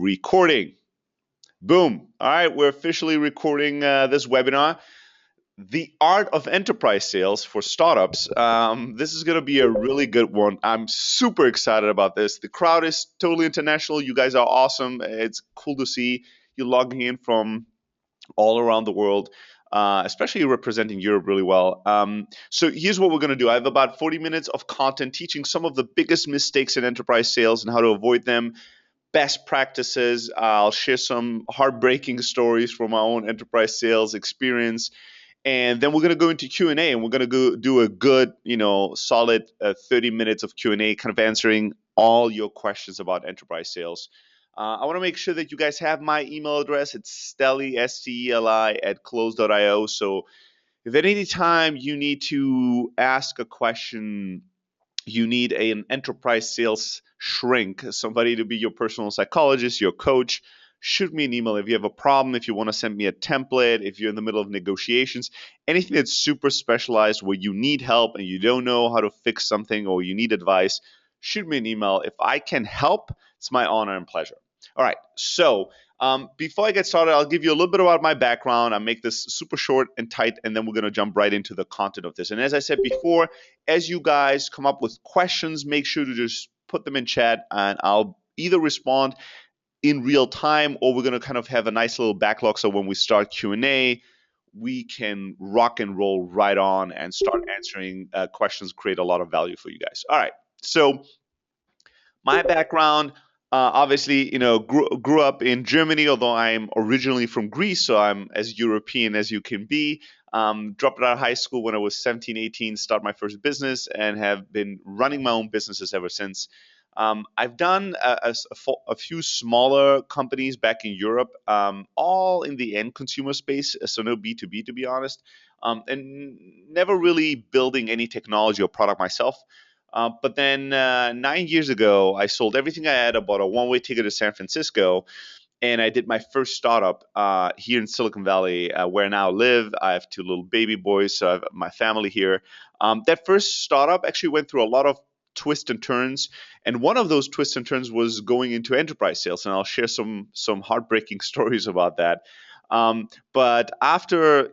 recording. Boom. All right, we're officially recording this webinar, The Art of Enterprise Sales for Startups. This is going to be a really good one. I'm super excited about this. The crowd is totally international. You guys are awesome. It's cool to see you logging in from all around the world, especially representing Europe really well. So here's what we're going to do. I have about 40 minutes of content teaching some of the biggest mistakes in enterprise sales and how to avoid them, best practices. I'll share some heartbreaking stories from my own enterprise sales experience. And then we're going to go into Q&A, and we're going to go do a good, solid 30 minutes of Q&A, kind of answering all your questions about enterprise sales. I want to make sure that you guys have my email address. It's Steli, Steli at close.io. So if at any time you need to ask a question, you need an enterprise sales shrink, somebody to be your personal psychologist, your coach, shoot me an email. If you have a problem, if you want to send me a template, if you're in the middle of negotiations, anything that's super specialized where you need help and you don't know how to fix something or you need advice, shoot me an email. If I can help, it's my honor and pleasure. All right, so before I get started, I'll give you a little bit about my background. I'll make this super short and tight, and then we're going to jump right into the content of this. And as I said before, as you guys come up with questions, make sure to just put them in chat, and I'll either respond in real time, or we're going to kind of have a nice little backlog. So when we start Q&A, we can rock and roll right on and start answering questions, create a lot of value for you guys. All right, so my background, obviously, grew up in Germany, although I'm originally from Greece, so I'm as European as you can be. Dropped out of high school when I was 17, 18, start my first business, and have been running my own businesses ever since. I've done a few smaller companies back in Europe, all in the end consumer space, so no B2B, to be honest, and never really building any technology or product myself. But then 9 years ago, I sold everything I had. I bought a one-way ticket to San Francisco, and I did my first startup here in Silicon Valley, where I now live. I have two little baby boys, so I have my family here. That first startup actually went through a lot of twists and turns, and one of those twists and turns was going into enterprise sales, and I'll share some heartbreaking stories about that. But after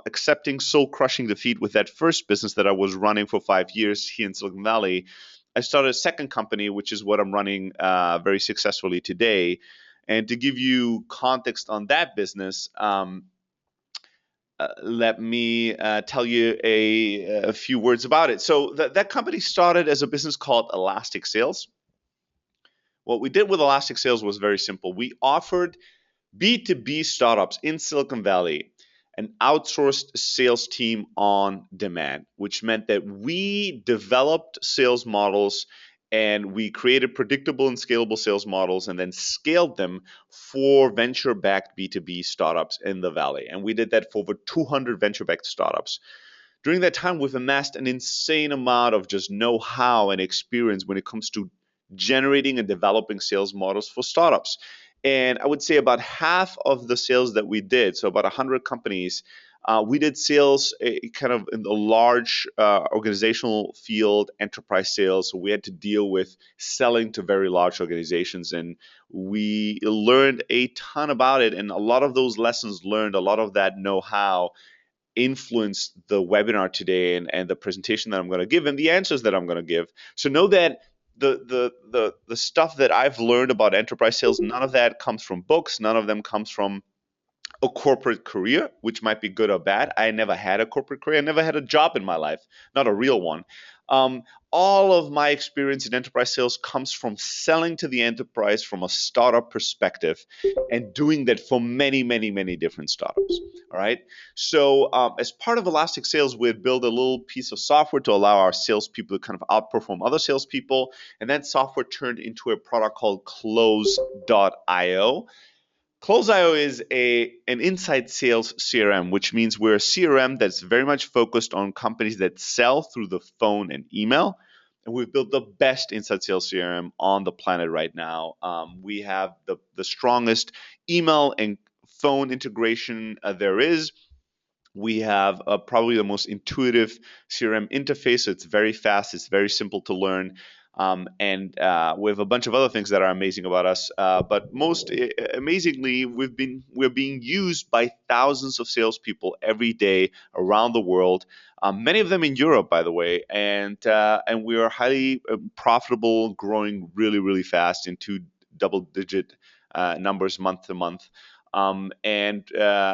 accepting soul crushing defeat with that first business that I was running for 5 years here in Silicon Valley, I started a second company, which is what I'm running very successfully today. And to give you context on that business, let me tell you a few words about it. So that company started as a business called Elastic Sales. What we did with Elastic Sales was very simple. We offered B2B startups in Silicon Valley an outsourced sales team on demand, which meant that we developed sales models and we created predictable and scalable sales models and then scaled them for venture-backed B2B startups in the Valley. And we did that for over 200 venture-backed startups. During that time, we've amassed an insane amount of just know-how and experience when it comes to generating and developing sales models for startups. And I would say about half of the sales that we did, so about 100 companies, we did sales kind of in the large organizational field, enterprise sales. So we had to deal with selling to very large organizations, and we learned a ton about it. And a lot of those lessons learned, a lot of that know-how influenced the webinar today and the presentation that I'm going to give and the answers that I'm going to give. So know that the stuff that I've learned about enterprise sales, none of that comes from books. None of them comes from a corporate career, which might be good or bad. I never had a corporate career. I never had a job in my life, not a real one. All of my experience in enterprise sales comes from selling to the enterprise from a startup perspective and doing that for many, many, many different startups. All right. So as part of Elastic Sales, we had built a little piece of software to allow our salespeople to kind of outperform other salespeople. And that software turned into a product called Close.io. Close.io is an inside sales CRM, which means we're a CRM that's very much focused on companies that sell through the phone and email. And we've built the best inside sales CRM on the planet right now. We have the strongest email and phone integration there is. We have probably the most intuitive CRM interface. So it's very fast. It's very simple to learn. And we have a bunch of other things that are amazing about us. But most amazingly, we're being used by thousands of salespeople every day around the world. Many of them in Europe, by the way, and we are highly profitable, growing really really fast into double-digit numbers month to month. And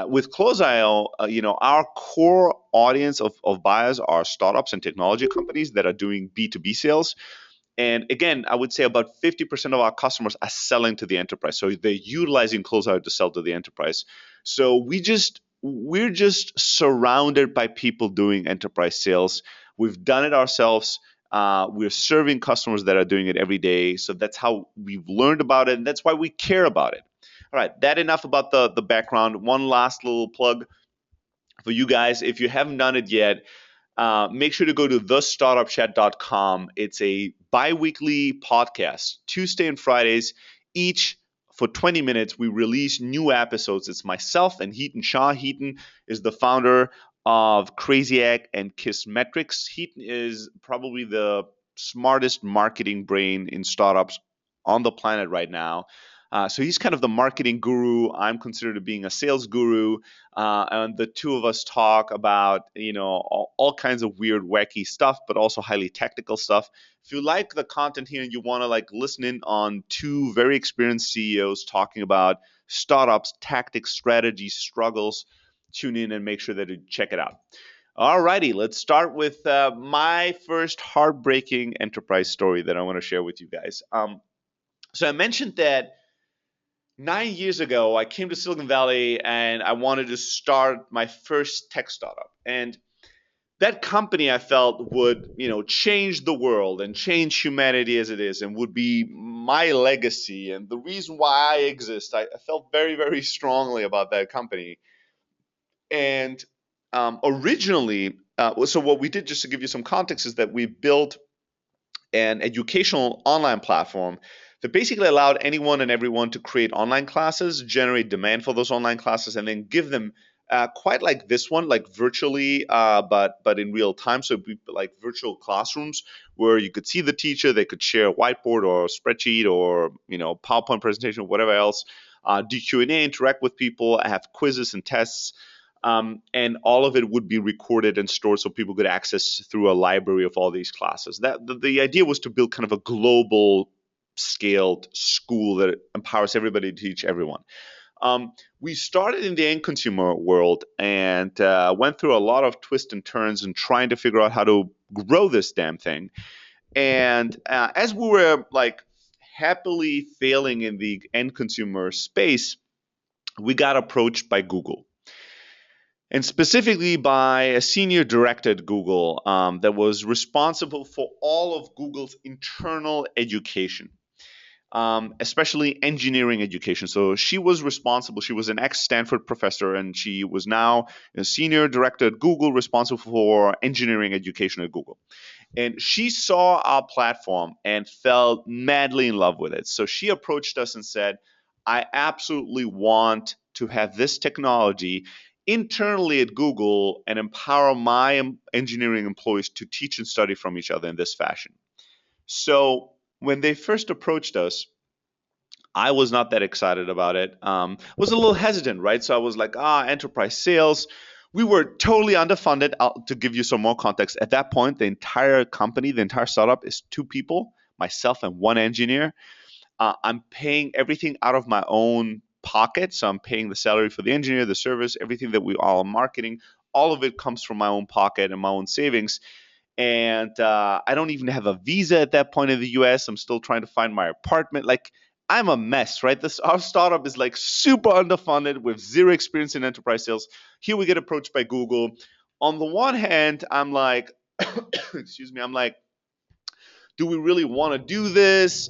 with Close.io, our core audience of buyers are startups and technology companies that are doing B2B sales. And again, I would say about 50% of our customers are selling to the enterprise. So they're utilizing Closeout to sell to the enterprise. So we're just surrounded by people doing enterprise sales. We've done it ourselves. We're serving customers that are doing it every day. So that's how we've learned about it, and that's why we care about it. All right, that enough about the background. One last little plug for you guys. If you haven't done it yet, make sure to go to thestartupchat.com. It's a bi-weekly podcast, Tuesday and Fridays, each for 20 minutes. We release new episodes. It's myself and Heaton Shah. Heaton is the founder of Crazy Egg and Kissmetrics. Heaton is probably the smartest marketing brain in startups on the planet right now. So he's kind of the marketing guru. I'm considered being a sales guru, and the two of us talk about all kinds of weird, wacky stuff, but also highly technical stuff. If you like the content here and you want to like listen in on two very experienced CEOs talking about startups, tactics, strategies, struggles, tune in and make sure that you check it out. Alrighty, let's start with my first heartbreaking enterprise story that I want to share with you guys. So I mentioned that 9 years ago, I came to Silicon Valley and I wanted to start my first tech startup. And that company I felt would, change the world and change humanity as it is and would be my legacy and the reason why I exist. I felt very, very strongly about that company. And originally, so what we did, just to give you some context, is that we built an educational online platform that basically allowed anyone and everyone to create online classes, generate demand for those online classes, and then give them quite like this one, like virtually, but in real time. So it'd be like virtual classrooms where you could see the teacher, they could share a whiteboard or a spreadsheet or PowerPoint presentation, or whatever else. Do Q&A, interact with people, have quizzes and tests. And all of it would be recorded and stored so people could access through a library of all these classes. The idea was to build kind of a global scaled school that empowers everybody to teach everyone. We started in the end consumer world and went through a lot of twists and turns and trying to figure out how to grow this damn thing. And as we were like happily failing in the end consumer space, we got approached by Google, and specifically by a senior director at Google that was responsible for all of Google's internal education, especially engineering education. So she was responsible. She was an ex-Stanford professor, and she was now a senior director at Google, responsible for engineering education at Google. And she saw our platform and fell madly in love with it. So she approached us and said, I absolutely want to have this technology internally at Google and empower my engineering employees to teach and study from each other in this fashion. So when they first approached us, I was not that excited about it. Was a little hesitant, right? So I was like, enterprise sales. We were totally underfunded. To give you some more context, at that point, the entire company, the entire startup is two people, myself and one engineer. I'm paying everything out of my own pocket. So I'm paying the salary for the engineer, the service, everything that we all are marketing. All of it comes from my own pocket and my own savings. And I don't even have a visa at that point in the US. I'm still trying to find my apartment. Like, I'm a mess, right? Our startup is like super underfunded with zero experience in enterprise sales. Here we get approached by Google. On the one hand, I'm like, excuse me, I'm like, do we really want to do this?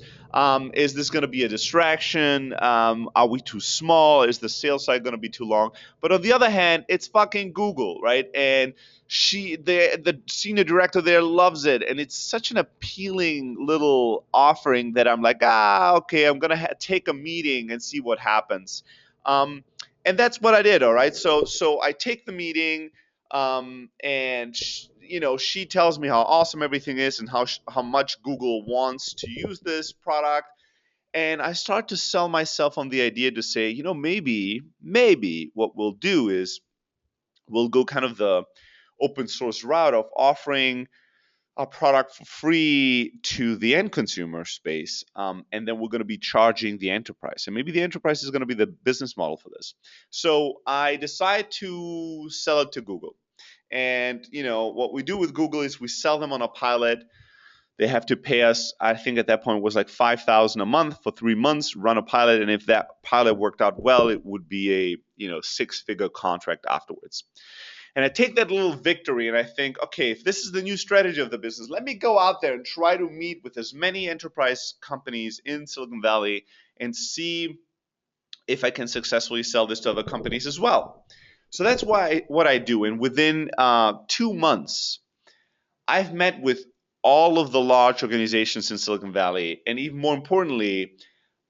Is this going to be a distraction? Are we too small? Is the sales cycle going to be too long? But on the other hand, it's fucking Google, right? And the senior director there loves it, and it's such an appealing little offering that I'm like, okay, I'm gonna take a meeting and see what happens. And that's what I did. All right, so I take the meeting. And she tells me how awesome everything is and how much Google wants to use this product. And I start to sell myself on the idea to say, maybe what we'll do is we'll go kind of the open source route of offering a product for free to the end consumer space, and then we're going to be charging the enterprise, and maybe the enterprise is going to be the business model for this. So I decide to sell it to Google. And what we do with Google is we sell them on a pilot. They have to pay us, I think at that point it was like 5,000 a month for 3 months, run a pilot, and if that pilot worked out well, it would be a six-figure contract afterwards. And I take that little victory and I think, okay, if this is the new strategy of the business, let me go out there and try to meet with as many enterprise companies in Silicon Valley and see if I can successfully sell this to other companies as well. So that's what I do. And within 2 months, I've met with all of the large organizations in Silicon Valley. And even more importantly,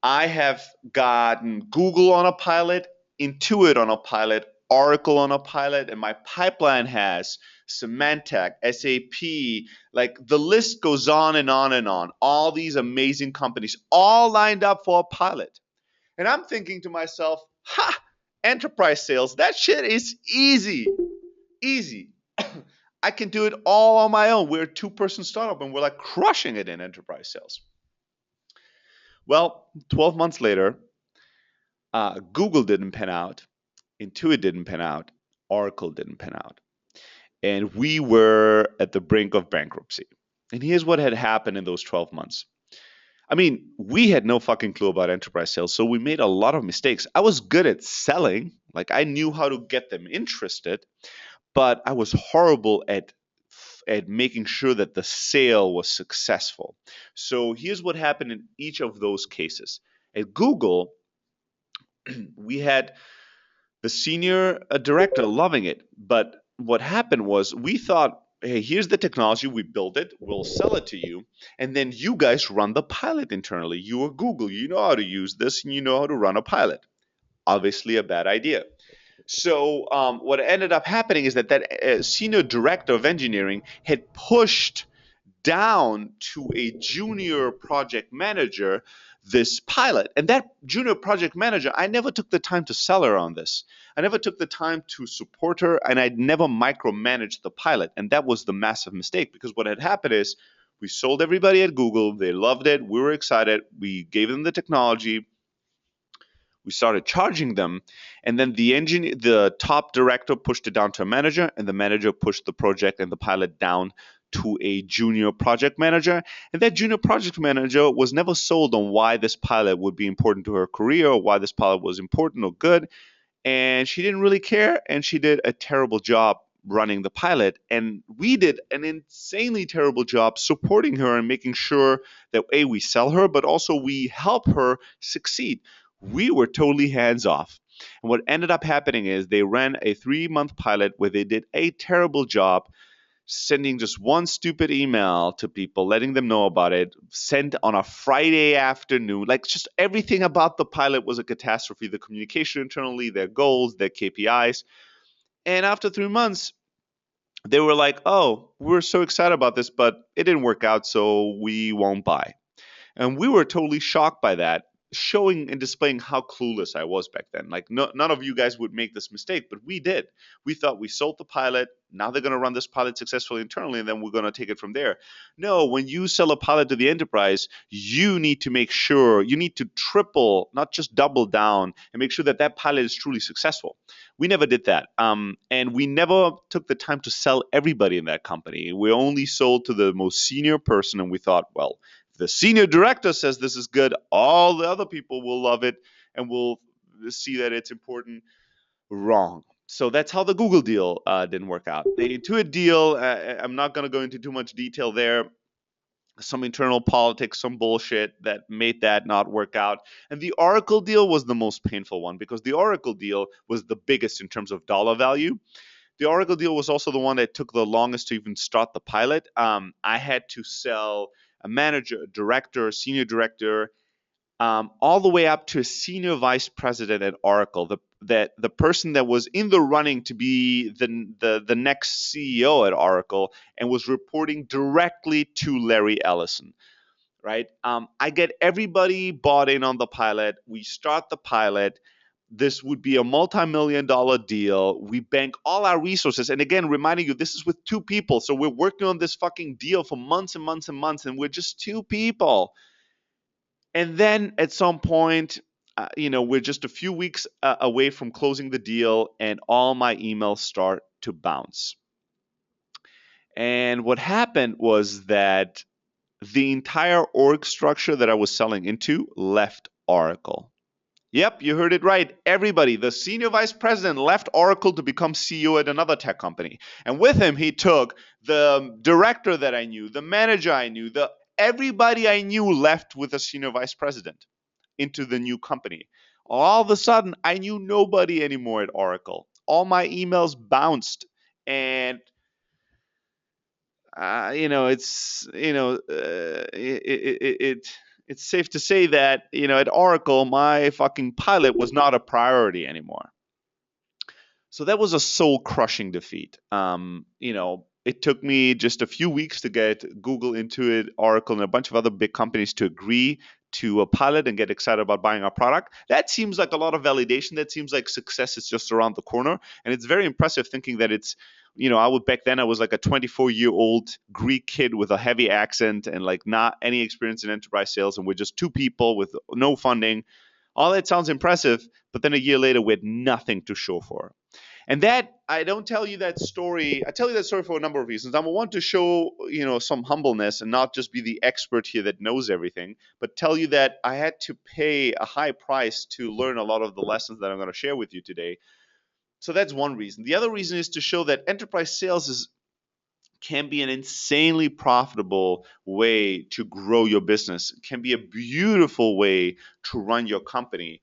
I have gotten Google on a pilot, Intuit on a pilot, Oracle on a pilot, and my pipeline has Symantec, SAP, like the list goes on and on and on. All these amazing companies all lined up for a pilot. And I'm thinking to myself, ha, enterprise sales, that shit is easy. Easy. I can do it all on my own. We're a two-person startup and we're like crushing it in enterprise sales. Well, 12 months later, Google didn't pan out, Intuit didn't pan out, Oracle didn't pan out. And we were at the brink of bankruptcy. And here's what had happened in those 12 months. I mean, we had no fucking clue about enterprise sales, so we made a lot of mistakes. I was good at selling, like I knew how to get them interested, but I was horrible at making sure that the sale was successful. So here's what happened in each of those cases. At Google, we had the senior director loving it, but what happened was we thought, hey, here's the technology, we build it, we'll sell it to you, and then you guys run the pilot internally. You are Google, you know how to use this, and you know how to run a pilot. Obviously a bad idea. So what ended up happening is that senior director of engineering had pushed down to a junior project manager this pilot. And that junior project manager, I never took the time to sell her on this. I never took the time to support her, and I never micromanaged the pilot. And that was the massive mistake, because what had happened is we sold everybody at Google. They loved it. We were excited. We gave them the technology. We started charging them, and then the top director pushed it down to a manager, and the manager pushed the project and the pilot down to a junior project manager. And that junior project manager was never sold on why this pilot would be important to her career or why this pilot was important or good. And she didn't really care, and she did a terrible job running the pilot. And we did an insanely terrible job supporting her and making sure that A, we sell her, but also we help her succeed. We were totally hands off. And what ended up happening is they ran a 3-month pilot where they did a terrible job sending just one stupid email to people, letting them know about it, sent on a Friday afternoon. Like, just everything about the pilot was a catastrophe. The communication internally, their goals, their KPIs. And after 3 months, they were like, oh, we're so excited about this, but it didn't work out, so we won't buy. And we were totally shocked by that, showing and displaying how clueless I was back then. Like, none of you guys would make this mistake, but we did. We thought we sold the pilot. Now they're going to run this pilot successfully internally, and then we're going to take it from there. No, when you sell a pilot to the enterprise, you need to make sure, you need to triple, not just double down, and make sure that that pilot is truly successful. We never did that. And we never took the time to sell everybody in that company. We only sold to the most senior person, and we thought, well, the senior director says this is good, all the other people will love it and will see that it's important. Wrong. So that's how the Google deal didn't work out. The Intuit deal, I'm not going to go into too much detail there. Some internal politics, some bullshit that made that not work out. And the Oracle deal was the most painful one, because the Oracle deal was the biggest in terms of dollar value. The Oracle deal was also the one that took the longest to even start the pilot. I had to sell a manager, a director, a senior director, all the way up to a senior vice president at Oracle, the person that was in the running to be the next CEO at Oracle and was reporting directly to Larry Ellison. Right? I get everybody bought in on the pilot. We start the pilot. This would be a multi-million dollar deal. We bank all our resources. And again, reminding you, this is with two people. So we're working on this fucking deal for months and months and months, and we're just two people. And then at some point, we're just a few weeks away from closing the deal, and all my emails start to bounce. And what happened was that the entire org structure that I was selling into left Oracle. Yep, you heard it right. Everybody, the senior vice president left Oracle to become CEO at another tech company. And with him, he took the director that I knew, the manager I knew, everybody I knew left with a senior vice president into the new company. All of a sudden, I knew nobody anymore at Oracle. All my emails bounced. And it's it's safe to say that at Oracle, my fucking pilot was not a priority anymore. So that was a soul crushing defeat. It took me just a few weeks to get Google, Intuit, Oracle, and a bunch of other big companies to agree to a pilot and get excited about buying our product. That seems like a lot of validation. That seems like success is just around the corner. And it's very impressive thinking that back then I was like a 24-year-old Greek kid with a heavy accent and like not any experience in enterprise sales. And we're just two people with no funding. All that sounds impressive, but then a year later, we had nothing to show for. And that I don't tell you that story. I tell you that story for a number of reasons. I want to show some humbleness and not just be the expert here that knows everything, but tell you that I had to pay a high price to learn a lot of the lessons that I'm going to share with you today. So that's one reason. The other reason is to show that enterprise sales can be an insanely profitable way to grow your business. It can be a beautiful way to run your company.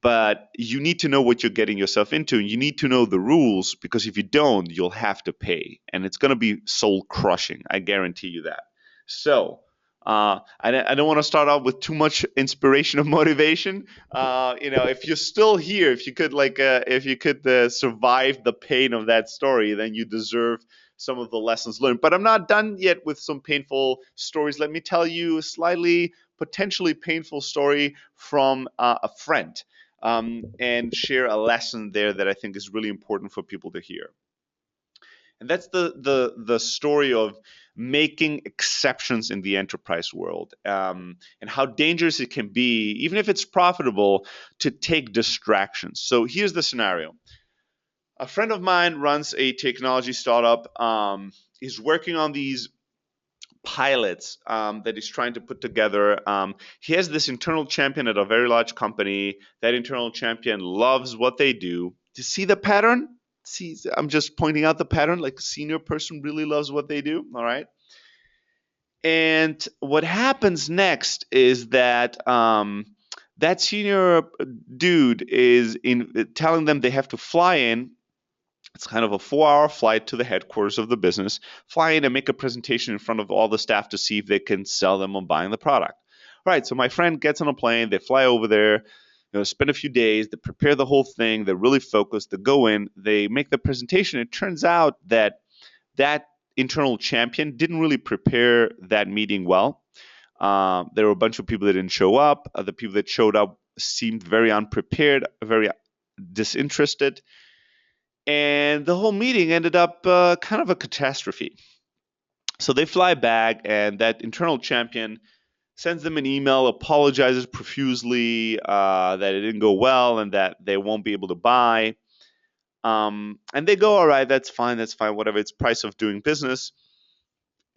But you need to know what you're getting yourself into. You need to know the rules, because if you don't, you'll have to pay. And it's going to be soul crushing. I guarantee you that. So I don't want to start out with too much inspiration or motivation. If you're still here, if you could survive the pain of that story, then you deserve some of the lessons learned. But I'm not done yet with some painful stories. Let me tell you a slightly potentially painful story from a friend, and share a lesson there that I think is really important for people to hear. And that's the story of making exceptions in the enterprise world, and how dangerous it can be, even if it's profitable, to take distractions. So here's the scenario. A friend of mine runs a technology startup. He's working on these pilots that he's trying to put together. He has this internal champion at a very large company. That internal champion loves what they do. Do you see the pattern? See, I'm just pointing out the pattern. Like, a senior person really loves what they do. All right. And what happens next is that that senior dude is telling them they have to fly in. It's kind of a 4-hour flight to the headquarters of the business, fly in and make a presentation in front of all the staff to see if they can sell them on buying the product. All right, so my friend gets on a plane, they fly over there, spend a few days, they prepare the whole thing, they're really focused, they go in, they make the presentation. It turns out that internal champion didn't really prepare that meeting well. There were a bunch of people that didn't show up. The people that showed up seemed very unprepared, very disinterested. And the whole meeting ended up kind of a catastrophe. So they fly back, and that internal champion sends them an email, apologizes profusely that it didn't go well and that they won't be able to buy. And they go, all right, that's fine, whatever. It's price of doing business.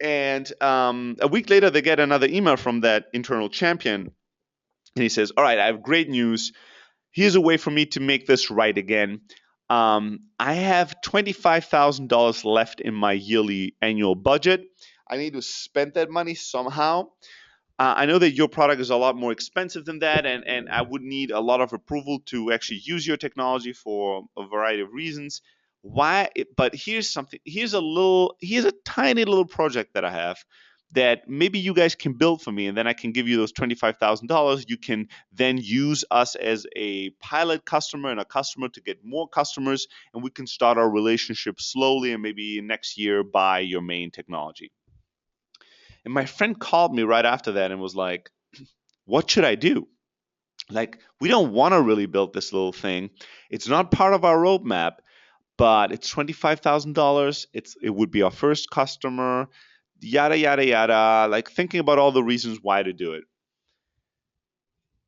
And a week later, they get another email from that internal champion. And he says, all right, I have great news. Here's a way for me to make this right again. I have $25,000 left in my yearly annual budget. I need to spend that money somehow. I know that your product is a lot more expensive than that, and I would need a lot of approval to actually use your technology for a variety of reasons. Why? But here's something. Here's a tiny little project that I have. that maybe you guys can build for me, and then I can give you those $25,000. You can then use us as a pilot customer and a customer to get more customers, and we can start our relationship slowly and maybe next year buy your main technology. And my friend called me right after that and was like, what should I do? Like, we don't want to really build this little thing. It's not part of our roadmap, but it's $25,000. It would be our first customer, yada yada yada. Like thinking about all the reasons why to do it.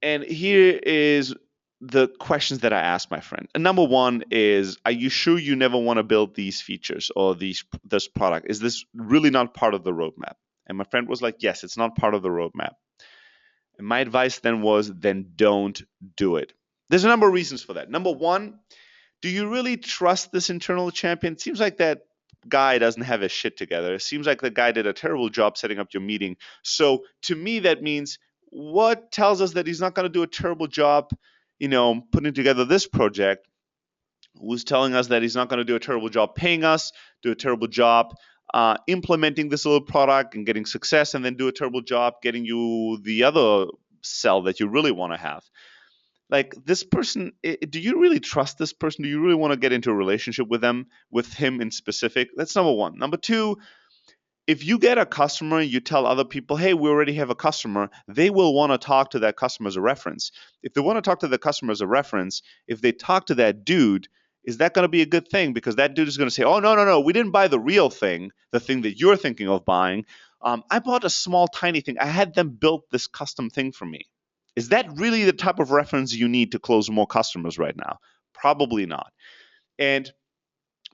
And here is the questions that I asked my friend. And number one is, are you sure you never want to build these features or this product? Is this really not part of the roadmap? And my friend was like, yes, it's not part of the roadmap. And my advice then was, then don't do it. There's a number of reasons for that. Number one, do you really trust this internal champion? It seems like that guy doesn't have his shit together. It seems like the guy did a terrible job setting up your meeting. So to me, that means, what tells us that he's not going to do a terrible job, putting together this project? Who's telling us that he's not going to do a terrible job paying us, do a terrible job implementing this little product and getting success, and then do a terrible job getting you the other sell that you really want to have? Like, this person, do you really trust this person? Do you really want to get into a relationship with him in specific? That's number one. Number two, if you get a customer and you tell other people, hey, we already have a customer, they will want to talk to that customer as a reference. If they want to talk to the customer as a reference, if they talk to that dude, is that going to be a good thing? Because that dude is going to say, oh, no, no, no, we didn't buy the real thing, the thing that you're thinking of buying. I bought a small, tiny thing. I had them build this custom thing for me. Is that really the type of reference you need to close more customers right now? Probably not. And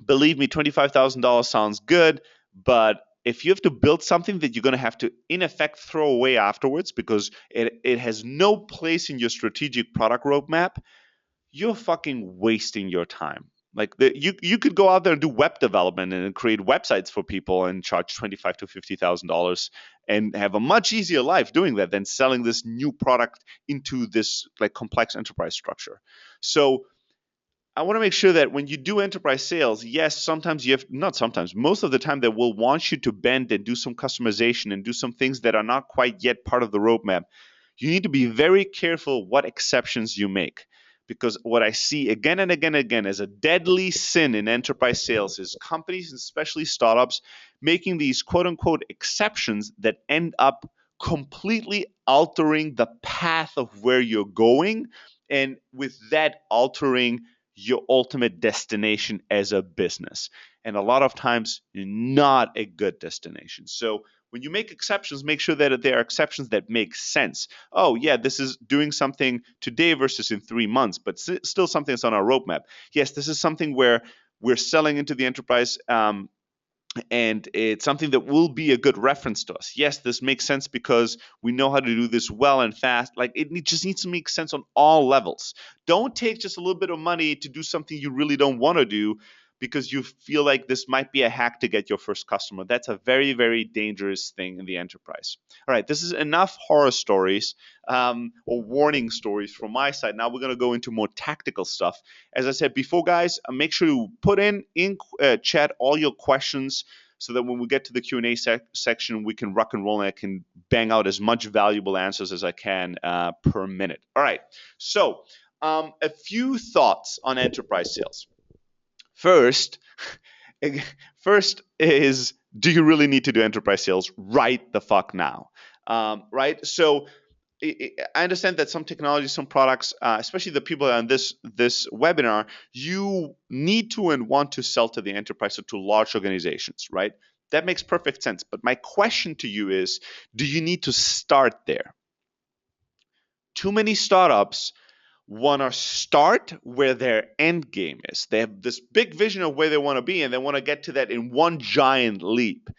believe me, $25,000 sounds good, but if you have to build something that you're going to have to, in effect, throw away afterwards because it has no place in your strategic product roadmap, you're fucking wasting your time. Like, you could go out there and do web development and create websites for people and charge $25,000 to $50,000 and have a much easier life doing that than selling this new product into this like complex enterprise structure. So I want to make sure that when you do enterprise sales, yes, sometimes you have, not sometimes, most of the time they will want you to bend and do some customization and do some things that are not quite yet part of the roadmap. You need to be very careful what exceptions you make. Because what I see again and again and again as a deadly sin in enterprise sales is companies, especially startups, making these quote unquote exceptions that end up completely altering the path of where you're going, and with that altering your ultimate destination as a business. And a lot of times, not a good destination. So when you make exceptions, make sure that there are exceptions that make sense. Oh, yeah, this is doing something today versus in 3 months, but still something that's on our roadmap. Yes, this is something where we're selling into the enterprise, and it's something that will be a good reference to us. Yes, this makes sense because we know how to do this well and fast. Like, it just needs to make sense on all levels. Don't take just a little bit of money to do something you really don't want to do because you feel like this might be a hack to get your first customer. That's a very, very dangerous thing in the enterprise. All right, this is enough horror stories or warning stories from my side. Now we're going to go into more tactical stuff. As I said before, guys, make sure to put in chat all your questions so that when we get to the Q&A section, we can rock and roll and I can bang out as much valuable answers as I can per minute. All right, so a few thoughts on enterprise sales. First, first is, do you really need to do enterprise sales right the fuck now? Right? So I understand that some technologies, some products, especially the people on this webinar, you need to and want to sell to the enterprise or to large organizations, right? That makes perfect sense. But my question to you is, do you need to start there? Too many startups want to start where their end game is. They have this big vision of where they want to be, and they want to get to that in one giant leap.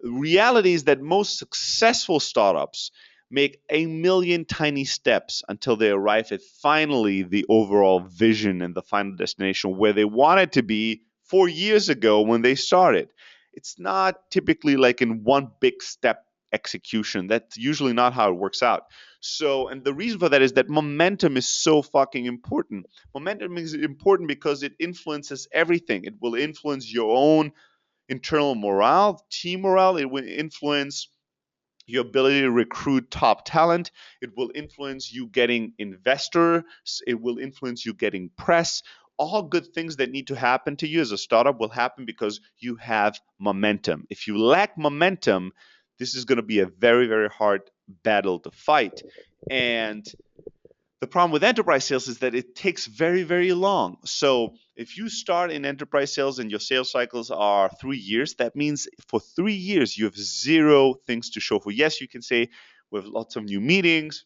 The reality is that most successful startups make a million tiny steps until they arrive at finally the overall vision and the final destination where they wanted to be 4 years ago when they started. It's not typically like in one big step execution. That's usually not how it works out. So, and the reason for that is that momentum is so fucking important. Momentum is important because it influences everything. It will influence your own internal morale, team morale. It will influence your ability to recruit top talent. It will influence you getting investors. It will influence you getting press. All good things that need to happen to you as a startup will happen because you have momentum. If you lack momentum, this is going to be a very, very hard battle to fight. And the problem with enterprise sales is that it takes very, very long. So if you start in enterprise sales and your sales cycles are 3 years, that means for 3 years you have zero things to show for. Yes, you can say we have lots of new meetings,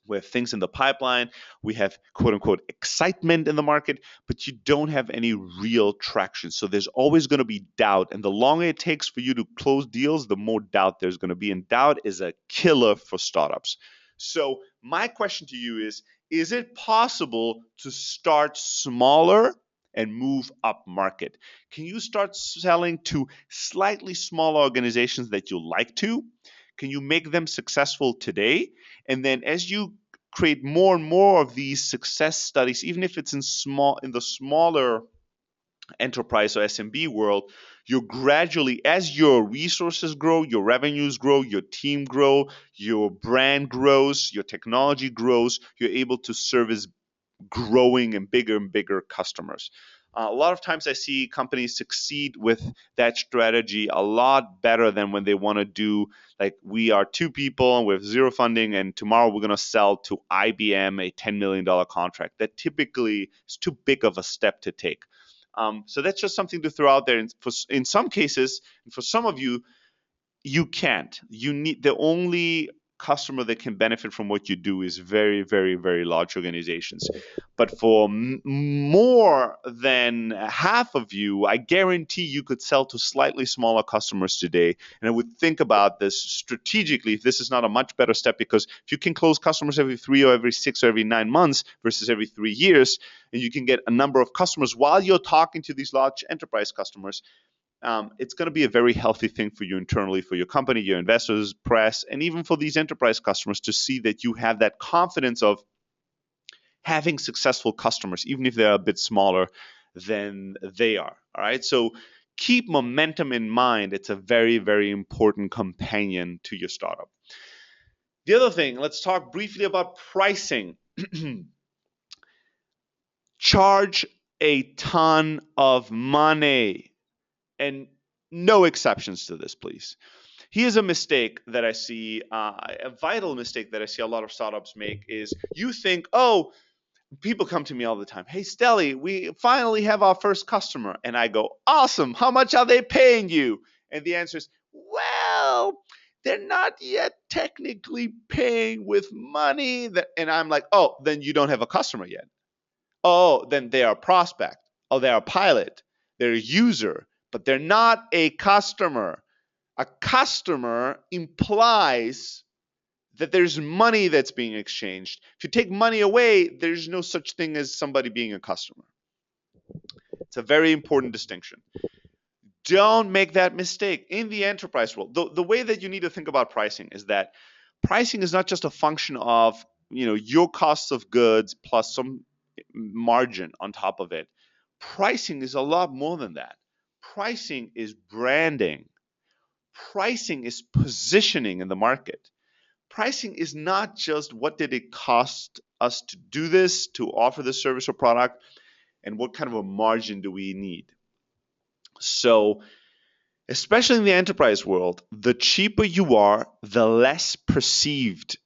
we have things in the pipeline, we have quote unquote excitement in the market, but you don't have any real traction. So there's always going to be doubt. And the longer it takes for you to close deals, the more doubt there's going to be. And doubt is a killer for startups. So my question to you is it possible to start smaller and move up market? Can you start selling to slightly smaller organizations that you like to? Can you make them successful today? And then as you create more and more of these success studies, even if it's in the smaller enterprise or SMB world, you're gradually, as your resources grow, your revenues grow, your team grow, your brand grows, your technology grows, you're able to service growing and bigger customers. A lot of times I see companies succeed with that strategy a lot better than when they want to do, like, we are two people and we have zero funding and tomorrow we're going to sell to IBM a $10 million contract. That typically is too big of a step to take. So that's just something to throw out there. In some cases, for some of you, you can't. You need the only customer that can benefit from what you do is very, very, very large organizations. But for more than half of you, I guarantee you could sell to slightly smaller customers today. And I would think about this strategically if this is not a much better step, because if you can close customers every 3 or every 6 or every 9 months versus every 3 years, and you can get a number of customers while you're talking to these large enterprise customers, it's going to be a very healthy thing for you internally, for your company, your investors, press, and even for these enterprise customers to see that you have that confidence of having successful customers, even if they're a bit smaller than they are. All right. So keep momentum in mind. It's a very, very important companion to your startup. The other thing, let's talk briefly about pricing. Charge a ton of money, and no exceptions to this, please. Here's a mistake that I see, a vital mistake that I see a lot of startups make is you think, oh, people come to me all the time. Hey, Stelly, we finally have our first customer. And I go, awesome. How much are they paying you? And the answer is, well, they're not yet technically paying with money. And I'm like, oh, then you don't have a customer yet. Oh, then they are a prospect. Oh, they're a pilot. They're a user, but they're not a customer. A customer implies that there's money that's being exchanged. If you take money away, there's no such thing as somebody being a customer. It's a very important distinction. Don't make that mistake in the enterprise world. The way that you need to think about pricing is that pricing is not just a function of your costs of goods plus some margin on top of it. Pricing is a lot more than that. Pricing is branding. Pricing is positioning in the market. Pricing is not just what did it cost us to do this, to offer this service or product, and what kind of a margin do we need. So, especially in the enterprise world, the cheaper you are, the less perceived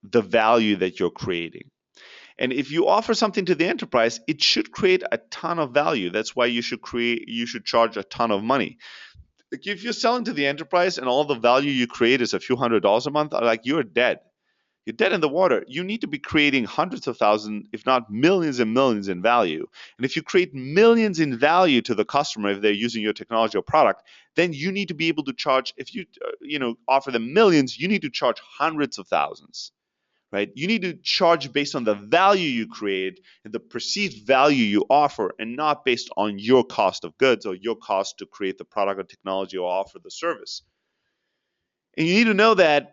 the value that you're creating. And if you offer something to the enterprise, it should create a ton of value. That's why you should charge a ton of money. Like, if you're selling to the enterprise and all the value you create is a few $100s a month, like, you're dead. You're dead in the water. You need to be creating hundreds of thousands, if not millions and millions in value. And if you create millions in value to the customer, if they're using your technology or product, then you need to be able to charge, if you offer them millions, you need to charge hundreds of thousands. Right? You need to charge based on the value you create and the perceived value you offer, and not based on your cost of goods or your cost to create the product or technology or offer the service. And you need to know that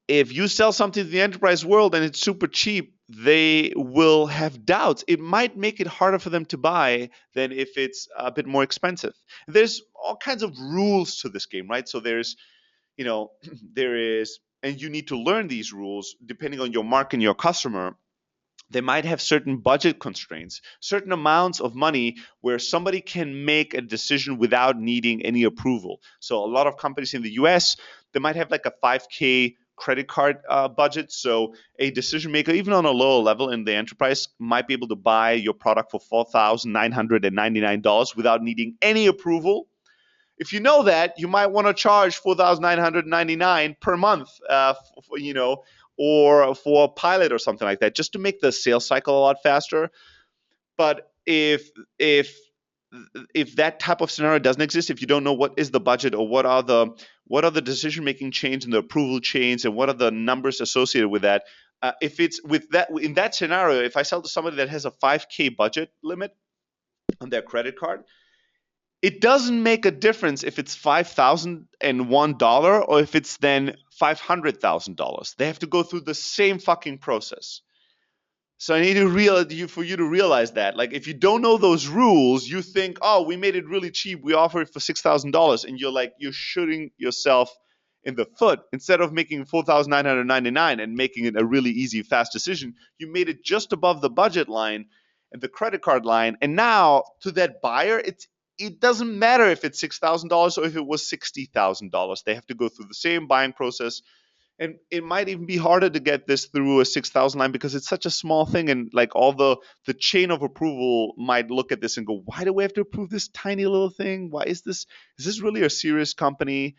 if you sell something to the enterprise world and it's super cheap, they will have doubts. It might make it harder for them to buy than if it's a bit more expensive. There's all kinds of rules to this game, right? So there's you know, there is, and you need to learn these rules depending on your market and your customer. They might have certain budget constraints, certain amounts of money where somebody can make a decision without needing any approval. So a lot of companies in the US, they might have like a 5K credit card budget. So a decision maker, even on a lower level in the enterprise, might be able to buy your product for $4,999 without needing any approval. If you know that, you might want to charge 4,999 per month, or for a pilot or something like that, just to make the sales cycle a lot faster. But if that type of scenario doesn't exist, if you don't know what is the budget or what are the decision making chains and the approval chains and what are the numbers associated with that, if it's with that in that scenario, if I sell to somebody that has a 5K budget limit on their credit card, it doesn't make a difference if it's $5,001 or if it's then $500,000. They have to go through the same fucking process. So I need to for you to realize that, like, if you don't know those rules, you think, oh, we made it really cheap. We offer it for $6,000, and you're shooting yourself in the foot. Instead of making 4,999 and making it a really easy, fast decision, you made it just above the budget line and the credit card line. And now to that buyer, it doesn't matter if it's $6,000 or if it was $60,000. They have to go through the same buying process, and it might even be harder to get this through a 6,000 line because it's such a small thing, and like all the chain of approval might look at this and go, why do we have to approve this tiny little thing? Why is this really a serious company,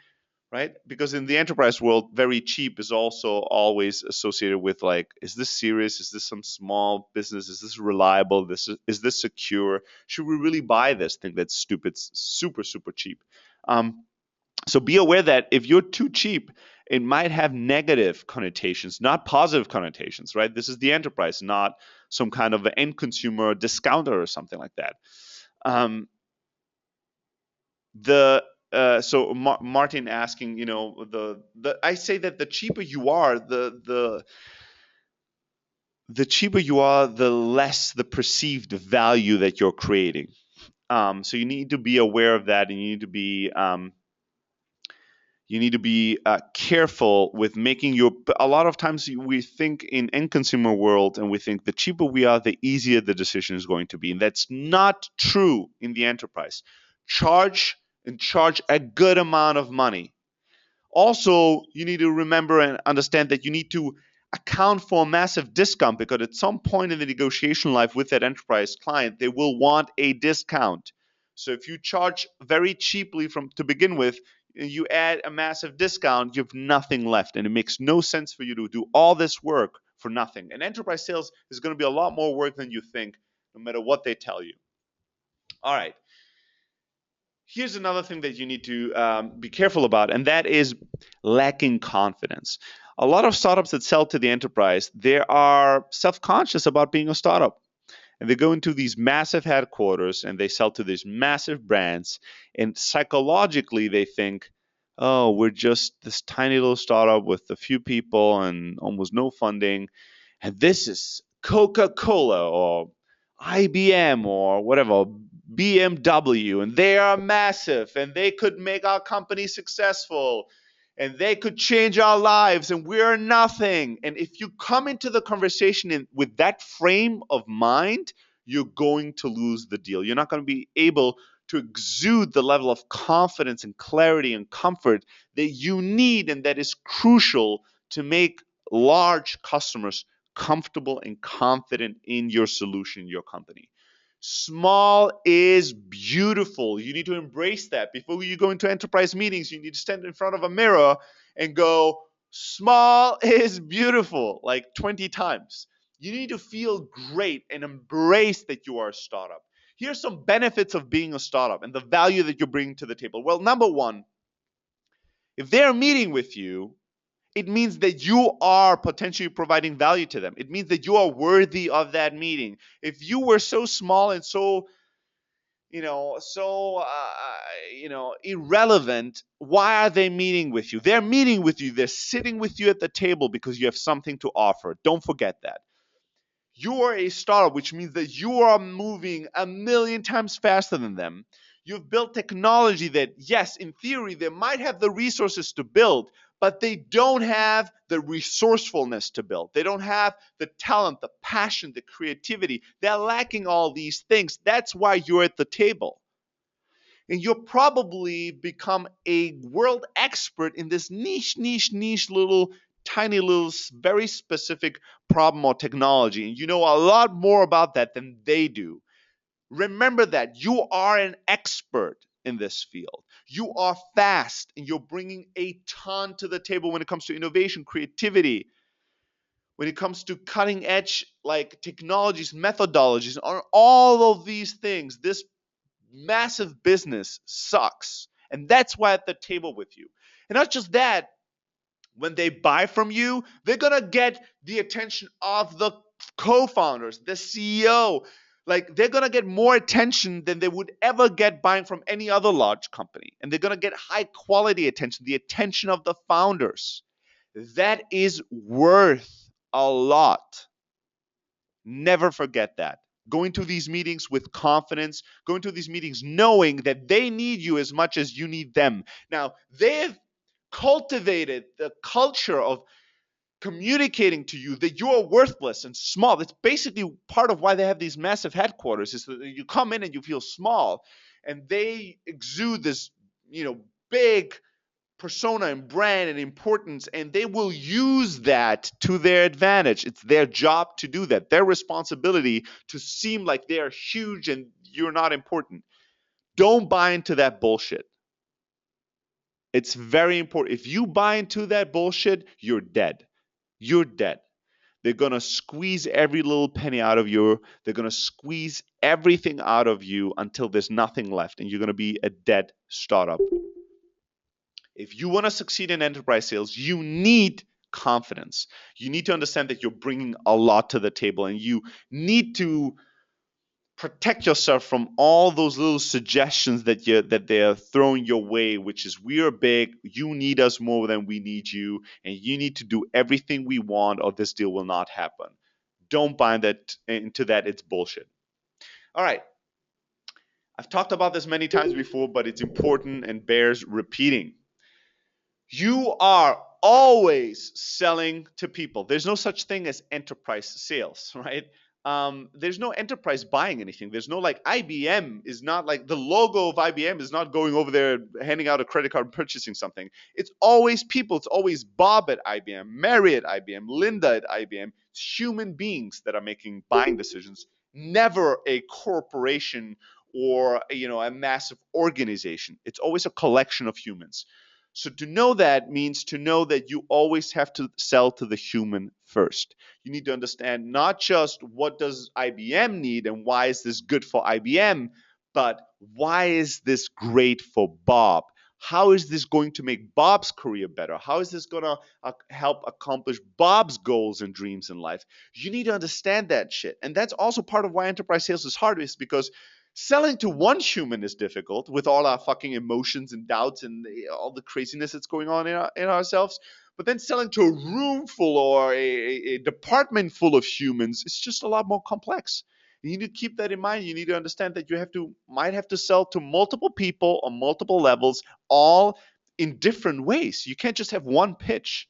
right? Because in the enterprise world, very cheap is also always associated with, like, is this serious? Is this some small business? Is this reliable? Is this secure? Should we really buy this thing that's stupid, super super cheap? So be aware that if you're too cheap, it might have negative connotations, not positive connotations, right? This is the enterprise, not some kind of an end consumer discounter or something like that. The so Martin asking, the I say that the cheaper you are, the cheaper you are, the less the perceived value that you're creating. So you need to be aware of that, and you need to be careful with making your. A lot of times we think in end consumer world, and we think the cheaper we are, the easier the decision is going to be, and that's not true in the enterprise. Charge a good amount of money. Also, you need to remember and understand that you need to account for a massive discount, because at some point in the negotiation life with that enterprise client, they will want a discount. So if you charge very cheaply from to begin with, and you add a massive discount, you have nothing left, and it makes no sense for you to do all this work for nothing. And enterprise sales is going to be a lot more work than you think, no matter what they tell you. All right. Here's another thing that you need to be careful about, and that is lacking confidence. A lot of startups that sell to the enterprise, they are self-conscious about being a startup, and they go into these massive headquarters and they sell to these massive brands, and psychologically they think, oh, we're just this tiny little startup with a few people and almost no funding, and this is Coca-Cola or IBM or whatever, BMW, and they are massive, and they could make our company successful, and they could change our lives, and we're nothing. And if you come into the conversation with that frame of mind, you're going to lose the deal. You're not going to be able to exude the level of confidence and clarity and comfort that you need, and that is crucial to make large customers comfortable and confident in your solution, your company. Small is beautiful. You need to embrace that. Before you go into enterprise meetings, you need to stand in front of a mirror and go, small is beautiful, like 20 times. You need to feel great and embrace that you are a startup. Here's some benefits of being a startup and the value that you bring to the table. Well, number one, if they're meeting with you, it means that you are potentially providing value to them. It means that you are worthy of that meeting. If you were so small and so irrelevant, why are they meeting with you? They're meeting with you. They're sitting with you at the table because you have something to offer. Don't forget that. You are a startup, which means that you are moving a million times faster than them. You've built technology that, yes, in theory, they might have the resources to build, but they don't have the resourcefulness to build. They don't have the talent, the passion, the creativity. They're lacking all these things. That's why you're at the table. And you'll probably become a world expert in this niche little, tiny little, very specific problem or technology. And you know a lot more about that than they do. Remember that you are an expert in this field. You are fast and you're bringing a ton to the table when it comes to innovation, creativity, when it comes to cutting edge like technologies, methodologies, on all of these things. This massive business sucks. And that's why at the table with you. And not just that, when they buy from you, they're going to get the attention of the co-founders, the CEO. Like they're going to get more attention than they would ever get buying from any other large company. And they're going to get high quality attention, the attention of the founders. That is worth a lot. Never forget that. Going to these meetings with confidence, going to these meetings knowing that they need you as much as you need them. Now, they've cultivated the culture of communicating to you that you're worthless and small. That's basically part of why they have these massive headquarters, is that you come in and you feel small, and they exude this, big persona and brand and importance, and they will use that to their advantage. It's their job to do that, their responsibility to seem like they're huge and you're not important. Don't buy into that bullshit. It's very important. If you buy into that bullshit, you're dead. You're dead. They're going to squeeze every little penny out of you. They're going to squeeze everything out of you until there's nothing left, and you're going to be a dead startup. If you want to succeed in enterprise sales, you need confidence. You need to understand that you're bringing a lot to the table, and you need to protect yourself from all those little suggestions that they're throwing your way, which is, we are big, you need us more than we need you, and you need to do everything we want or this deal will not happen. Don't buy that into that. It's bullshit. All right. I've talked about this many times before, but it's important and bears repeating. You are always selling to people. There's no such thing as enterprise sales, right? There's no enterprise buying anything. There's no, like, IBM is not, like, the logo of IBM is not going over there handing out a credit card and purchasing something. It's always people. It's always Bob at IBM, Mary at IBM, Linda at IBM. It's human beings that are making buying decisions, never a corporation or a massive organization. It's always a collection of humans. So to know that means to know that you always have to sell to the human first. You need to understand not just what does IBM need and why is this good for IBM, but why is this great for Bob? How is this going to make Bob's career better? How is this going to help accomplish Bob's goals and dreams in life? You need to understand that shit. And that's also part of why enterprise sales is hard, is because selling to one human is difficult with all our fucking emotions and doubts and all the craziness that's going on in ourselves. But then selling to a room full or a department full of humans is just a lot more complex. You need to keep that in mind. You need to understand that might have to sell to multiple people on multiple levels, all in different ways. You can't just have one pitch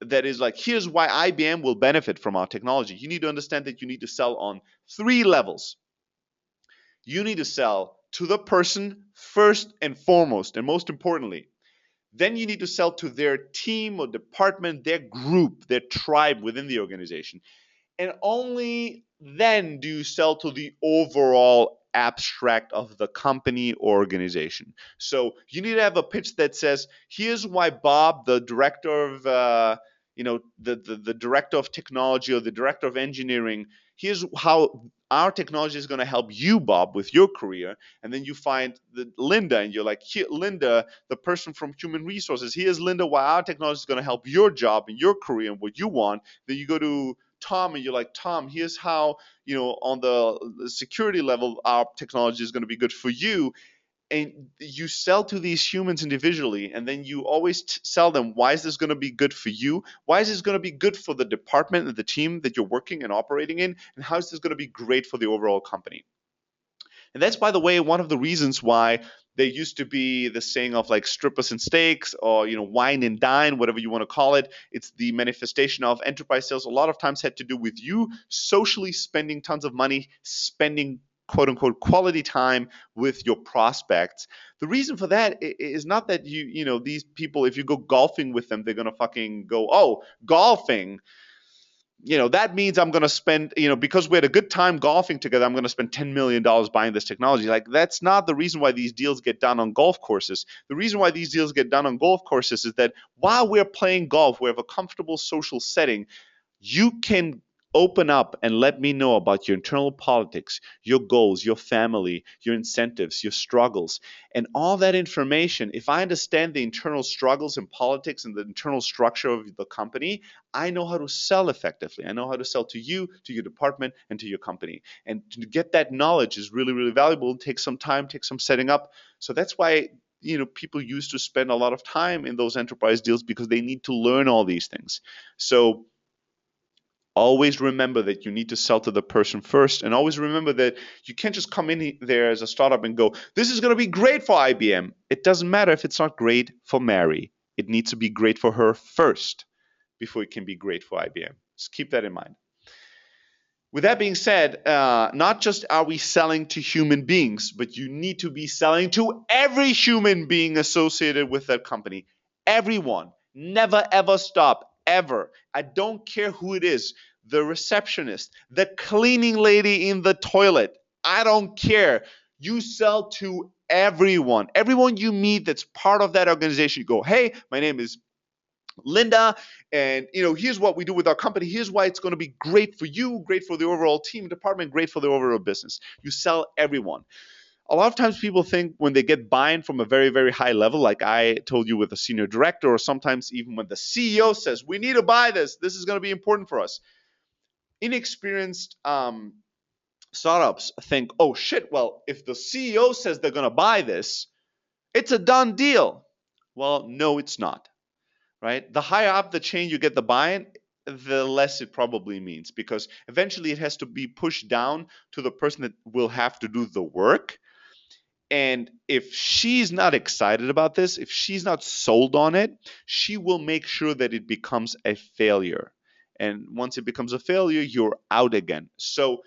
that is like, here's why IBM will benefit from our technology. You need to understand that you need to sell on 3 levels. You need to sell to the person first and foremost, and most importantly. Then you need to sell to their team or department, their group, their tribe within the organization. And only then do you sell to the overall abstract of the company or organization. So you need to have a pitch that says, here's why Bob, the director of the director of technology or the director of engineering, here's how our technology is going to help you, Bob, with your career. And then you find Linda, and you're like, here, Linda, the person from human resources, here's Linda, why our technology is going to help your job and your career and what you want. Then you go to Tom, and you're like, Tom, here's how, on the security level, our technology is going to be good for you. And you sell to these humans individually, and then you always sell them, why is this going to be good for you? Why is this going to be good for the department and the team that you're working and operating in? And how is this going to be great for the overall company? And that's, by the way, one of the reasons why there used to be the saying of like strippers and steaks, or wine and dine, whatever you want to call it. It's the manifestation of enterprise sales. A lot of times had to do with you socially spending tons of money, spending quote unquote quality time with your prospects. The reason for that is not that these people, if you go golfing with them, they're gonna fucking go, oh, golfing, that means I'm going to spend, because we had a good time golfing together, I'm going to spend $10 million buying this technology. Like, that's not the reason why these deals get done on golf courses. The reason why these deals get done on golf courses is that while we're playing golf, we have a comfortable social setting. You can open up and let me know about your internal politics, your goals, your family, your incentives, your struggles, and all that information. If I understand the internal struggles and politics and the internal structure of the company, I know how to sell effectively. I know how to sell to you, to your department, and to your company. And to get that knowledge is really, really valuable. It takes some time, takes some setting up. So that's why people used to spend a lot of time in those enterprise deals, because they need to learn all these things. So always remember that you need to sell to the person first, and always remember that you can't just come in there as a startup and go, this is going to be great for IBM. It doesn't matter if it's not great for Mary. It needs to be great for her first before it can be great for IBM. Just keep that in mind. With that being said, not just are we selling to human beings, but you need to be selling to every human being associated with that company. Everyone. Never, ever stop. Ever. I don't care who it is. The receptionist, the cleaning lady in the toilet. I don't care. You sell to everyone. Everyone you meet that's part of that organization. You go, hey, my name is Linda, and here's what we do with our company. Here's why it's going to be great for you, great for the overall team department, great for the overall business. You sell everyone. A lot of times people think when they get buy-in from a very, very high level, like I told you with a senior director, or sometimes even when the CEO says, we need to buy this is going to be important for us. Inexperienced startups think, oh shit, well, if the CEO says they're going to buy this, it's a done deal. Well, no, it's not. Right? The higher up the chain you get the buy-in, the less it probably means, because eventually it has to be pushed down to the person that will have to do the work. And if she's not excited about this, if she's not sold on it, she will make sure that it becomes a failure. And once it becomes a failure, you're out again. So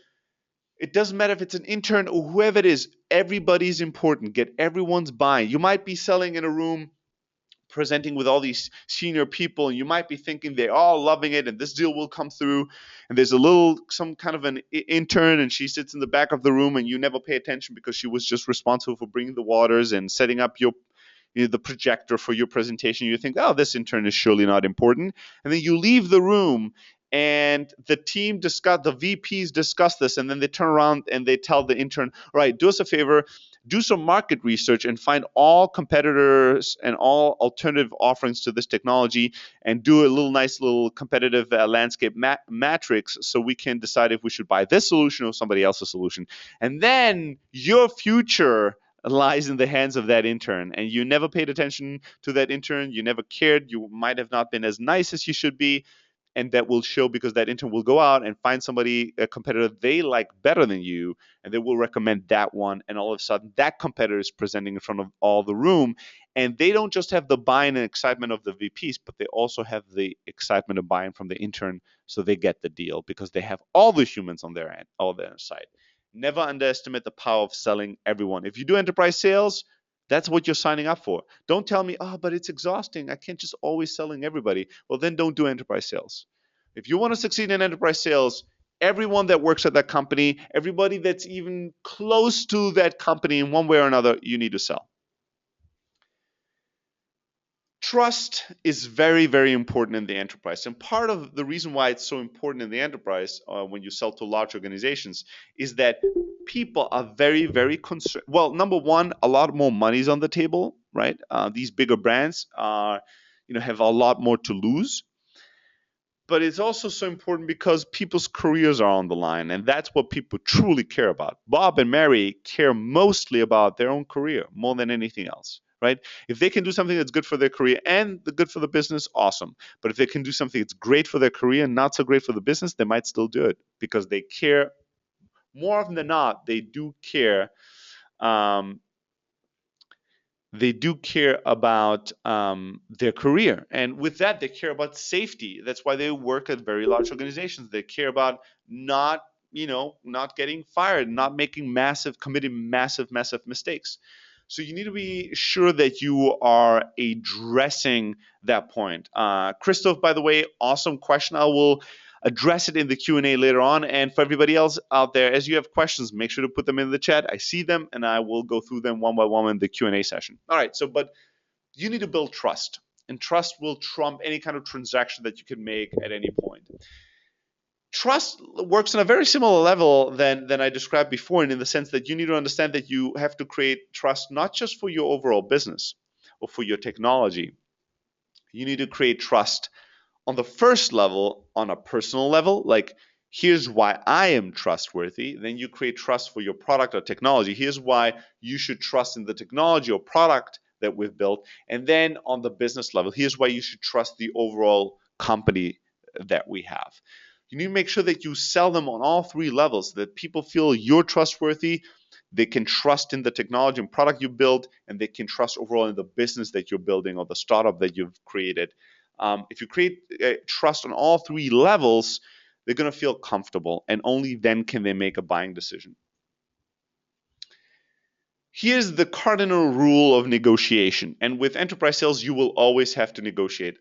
it doesn't matter if it's an intern or whoever it is, everybody's important. Get everyone's buy-in. You might be selling in a room presenting with all these senior people, and you might be thinking they're all loving it and this deal will come through, and there's some kind of an intern, and she sits in the back of the room, and you never pay attention because she was just responsible for bringing the waters and setting up the projector for your presentation. You think, oh, this intern is surely not important, and then you leave the room, and the VPs discuss this, and then they turn around and they tell the intern, all right, do us a favor, do some market research and find all competitors and all alternative offerings to this technology, and do a nice little competitive landscape matrix, so we can decide if we should buy this solution or somebody else's solution. And then your future lies in the hands of that intern, and you never paid attention to that intern. You never cared. You might have not been as nice as you should be, and that will show, because that intern will go out and find a competitor they like better than you, and they will recommend that one, and all of a sudden that competitor is presenting in front of all the room, and they don't just have the buy-in and excitement of the VPs, but they also have the excitement of buy-in from the intern, so they get the deal because they have all the humans on their end, all their side. Never underestimate the power of selling everyone. If you do enterprise sales, that's what you're signing up for. Don't tell me, oh, but it's exhausting. I can't just always selling everybody. Well, then don't do enterprise sales. If you want to succeed in enterprise sales, everyone that works at that company, everybody that's even close to that company in one way or another, you need to sell. Trust is very, very important in the enterprise. And part of the reason why it's so important in the enterprise, when you sell to large organizations, is that people are very, very concerned. Well, number one, a lot more money is on the table, right? These bigger brands have a lot more to lose. But it's also so important because people's careers are on the line, and that's what people truly care about. Bob and Mary care mostly about their own career more than anything else, right? If they can do something that's good for their career and good for the business, awesome. But if they can do something that's great for their career and not so great for the business, they might still do it because they care more often than not, um, they do care about their career, and with that they care about safety. That's why they work at very large organizations. They care about not not getting fired, not committing massive mistakes. So you need to be sure that you are addressing that point. Christoph, by the way, awesome question. I will address it in the Q&A later on. And for everybody else out there, as you have questions, make sure to put them in the chat. I see them and I will go through them one by one in the Q&A session. All right, but you need to build trust, and trust will trump any kind of transaction that you can make at any point. Trust works on a very similar level than I described before, and in the sense that you need to understand that you have to create trust not just for your overall business or for your technology. You need to create trust on the first level, on a personal level, like, here's why I am trustworthy. Then you create trust for your product or technology. Here's why you should trust in the technology or product that we've built. And then on the business level, here's why you should trust the overall company that we have. You need to make sure that you sell them on all three levels, so that people feel you're trustworthy, they can trust in the technology and product you build, and they can trust overall in the business that you're building or the startup that you've created. If you create trust on all three levels, they're going to feel comfortable, and only then can they make a buying decision. Here's the cardinal rule of negotiation. And with enterprise sales, you will always have to negotiate.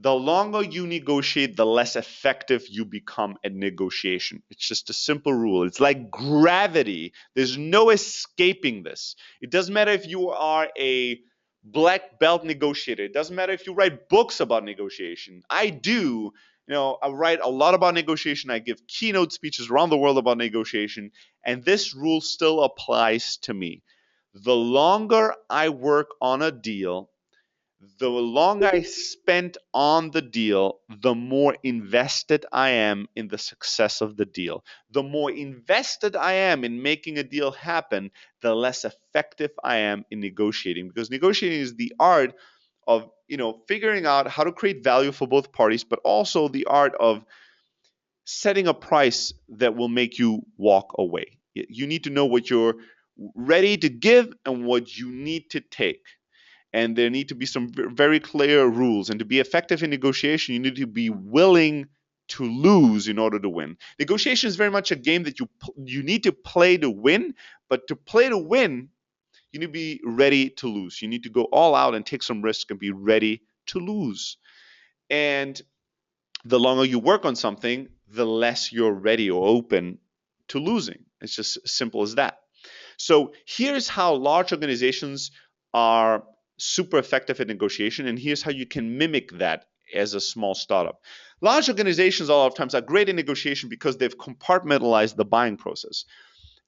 The longer you negotiate, the less effective you become at negotiation. It's just a simple rule. It's like gravity. There's no escaping this. It doesn't matter if you are a black belt negotiator. It doesn't matter if you write books about negotiation. I do. I write a lot about negotiation. I give keynote speeches around the world about negotiation. And this rule still applies to me. The longer I work on a deal, the longer I spent on the deal, the more invested I am in the success of the deal. The more invested I am in making a deal happen, the less effective I am in negotiating. Because negotiating is the art of, figuring out how to create value for both parties, but also the art of setting a price that will make you walk away. You need to know what you're ready to give and what you need to take. And there need to be some very clear rules. And to be effective in negotiation, you need to be willing to lose in order to win. Negotiation is very much a game that you need to play to win, but to play to win, you need to be ready to lose. You need to go all out and take some risk and be ready to lose. And the longer you work on something, the less you're ready or open to losing. It's just as simple as that. So here's how large organizations are super effective at negotiation, and here's how you can mimic that as a small startup. Large organizations a lot of times are great in negotiation because they've compartmentalized the buying process.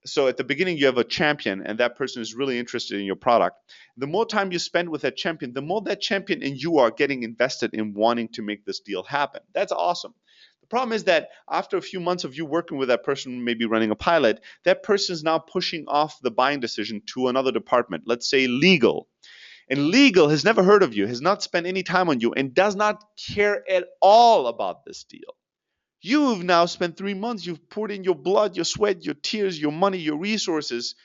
So at the beginning, you have a champion, and that person is really interested in your product. The more time you spend with that champion, the more that champion and you are getting invested in wanting to make this deal happen. That's awesome. The problem is that after a few months of you working with that person, maybe running a pilot, that person is now pushing off the buying decision to another department, let's say legal. And legal has never heard of you, has not spent any time on you, and does not care at all about this deal. You've now spent 3 months, you've poured in your blood, your sweat, your tears, your money, your resources,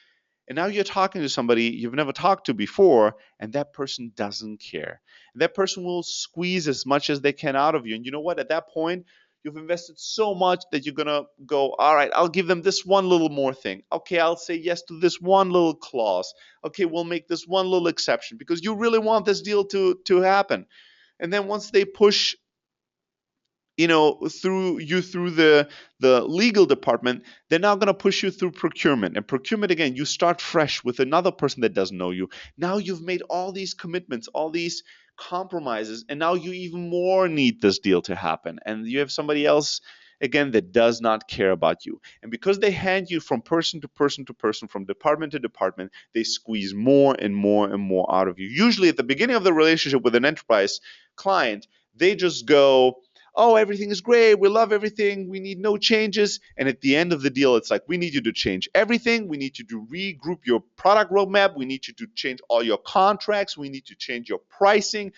and now you're talking to somebody you've never talked to before, and that person doesn't care. And that person will squeeze as much as they can out of you. And you know what? At that point, you've invested so much that you're going to go, all right, I'll give them this one little more thing. Okay, I'll say yes to this one little clause. Okay, we'll make this one little exception because you really want this deal to happen. And then once they push through the legal department, they're now going to push you through procurement. And procurement, again, you start fresh with another person that doesn't know you. Now you've made all these commitments, all these compromises, and now you even more need this deal to happen. And you have somebody else, again, that does not care about you. And because they hand you from person to person to person, from department to department, they squeeze more and more and more out of you. Usually at the beginning of the relationship with an enterprise client, they just go, oh, everything is great, we love everything, we need no changes. And at the end of the deal, it's like, we need you to change everything. We need you to regroup your product roadmap. We need you to change all your contracts. We need to change your pricing.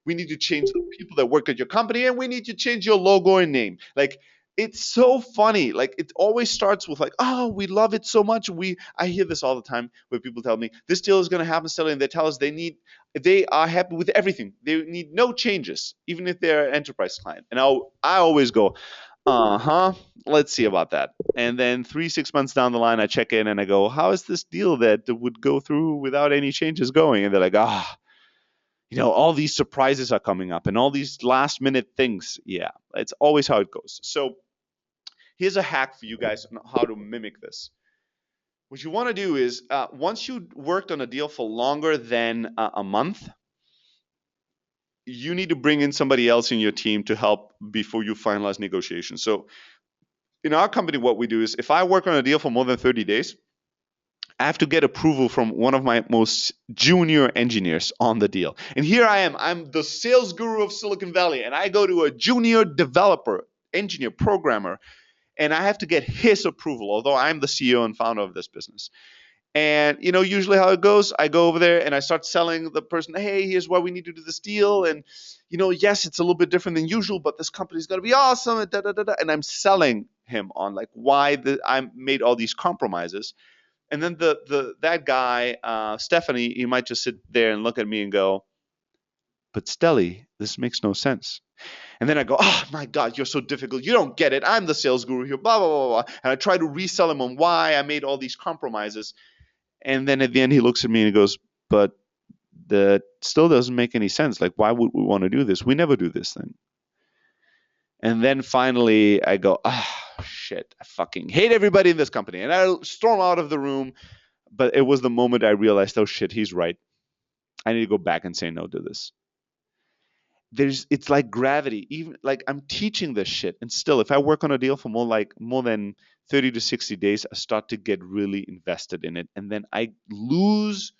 We need to change the people that work at your company, and we need to change your logo and name. Like, It's so funny. Like it always starts with like, oh, we love it so much. I hear this all the time where people tell me this deal is going to happen still, and they tell us they are happy with everything. They need no changes, even if they're an enterprise client. And I always go, uh-huh, let's see about that. And then 3 6 months down the line, I check in and I go, how is this deal that would go through without any changes going? And they're like, all these surprises are coming up and all these last minute things. Yeah, it's always how it goes. So here's a hack for you guys on how to mimic this. What you want to do is once you worked on a deal for longer than a month, you need to bring in somebody else in your team to help before you finalize negotiations. So in our company, what we do is if I work on a deal for more than 30 days, I have to get approval from one of my most junior engineers on the deal. And here I am. I'm the sales guru of Silicon Valley, and I go to a junior developer, engineer, programmer, and I have to get his approval, although I'm the CEO and founder of this business. And usually how it goes, I go over there and I start selling the person, hey, here's why we need to do this deal. And yes, it's a little bit different than usual, but this company's gonna be awesome. And, and I'm selling him on like why I made all these compromises. And then that guy, Stephanie, he might just sit there and look at me and go, but Stelly, this makes no sense. And then I go, oh my God, you're so difficult. You don't get it. I'm the sales guru here, blah, blah, blah, blah. And I try to resell him on why I made all these compromises. And then at the end, he looks at me and he goes, but that still doesn't make any sense. Like, why would we want to do this? We never do this thing. And then finally I go, shit, I fucking hate everybody in this company. And I storm out of the room. But it was the moment I realized, oh shit, he's right. I need to go back and say no to this. It's like gravity. Even like I'm teaching this shit, and still, if I work on a deal for more than 30 to 60 days, I start to get really invested in it, and then I lose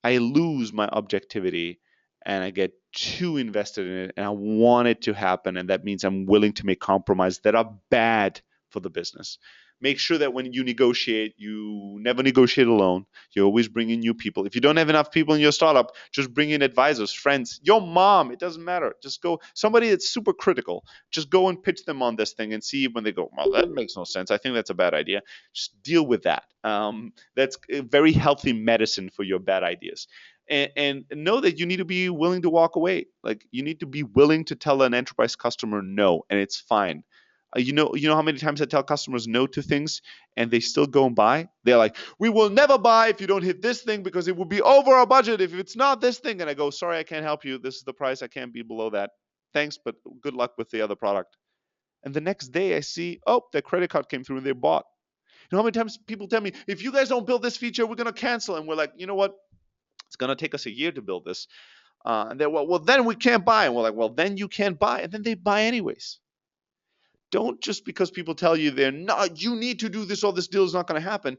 my objectivity, and I get too invested in it, and I want it to happen, and that means I'm willing to make compromises that are bad for the business. Make sure that when you negotiate, you never negotiate alone. You always bring in new people. If you don't have enough people in your startup, just bring in advisors, friends, your mom. It doesn't matter. Just go somebody that's super critical. Just go and pitch them on this thing and see when they go, well, that makes no sense. I think that's a bad idea. Just deal with that. That's a very healthy medicine for your bad ideas. And know that you need to be willing to walk away. Like you need to be willing to tell an enterprise customer no, and it's fine. You know how many times I tell customers no to things and they still go and buy? They're like, we will never buy if you don't hit this thing because it will be over our budget if it's not this thing. And I go, sorry, I can't help you. This is the price. I can't be below that. Thanks, but good luck with the other product. And the next day I see, oh, their credit card came through and they bought. You know how many times people tell me, if you guys don't build this feature, we're going to cancel. And we're like, you know what? It's going to take us a year to build this. And they're, well, then we can't buy. And we're like, well, then you can't buy. And then they buy anyways. Don't just because people tell you they're not, you need to do this or this deal is not going to happen.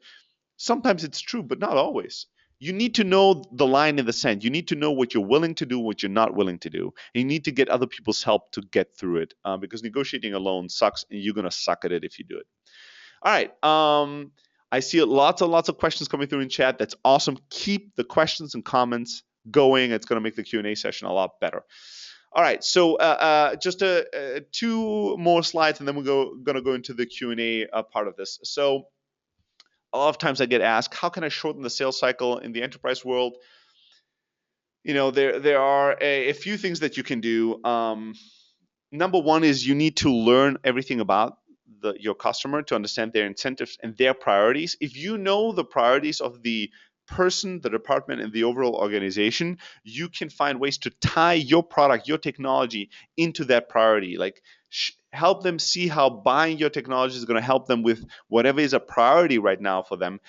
Sometimes it's true, but not always. You need to know the line in the sand. You need to know what you're willing to do, what you're not willing to do. And you need to get other people's help to get through it because negotiating alone sucks and you're going to suck at it if you do it. All right. I see lots and lots of questions coming through in chat. That's awesome. Keep the questions and comments going. It's going to make the Q&A session a lot better. All right, so just two more slides, and then we're going to go into the Q&A part of this. So a lot of times I get asked, how can I shorten the sales cycle in the enterprise world? There are a few things that you can do. Number one is you need to learn everything about your customer to understand their incentives and their priorities. If you know the priorities of the person, the department, and the overall organization, you can find ways to tie your product, your technology into that priority. Like help them see how buying your technology is going to help them with whatever is a priority right now for them.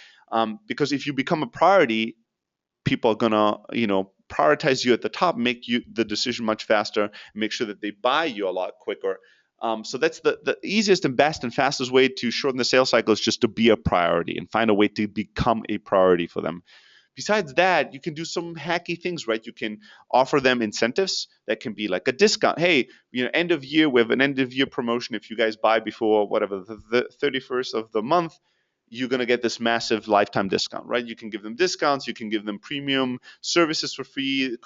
Because if you become a priority, people are going to, prioritize you at the top, make you the decision much faster, make sure that they buy you a lot quicker. So that's the easiest and best and fastest way to shorten the sales cycle is just to be a priority and find a way to become a priority for them. Besides that, you can do some hacky things, right? You can offer them incentives that can be like a discount. Hey, end of year, we have an end of year promotion. If you guys buy before whatever the 31st of the month, you're going to get this massive lifetime discount, right? You can give them discounts, you can give them premium services for free.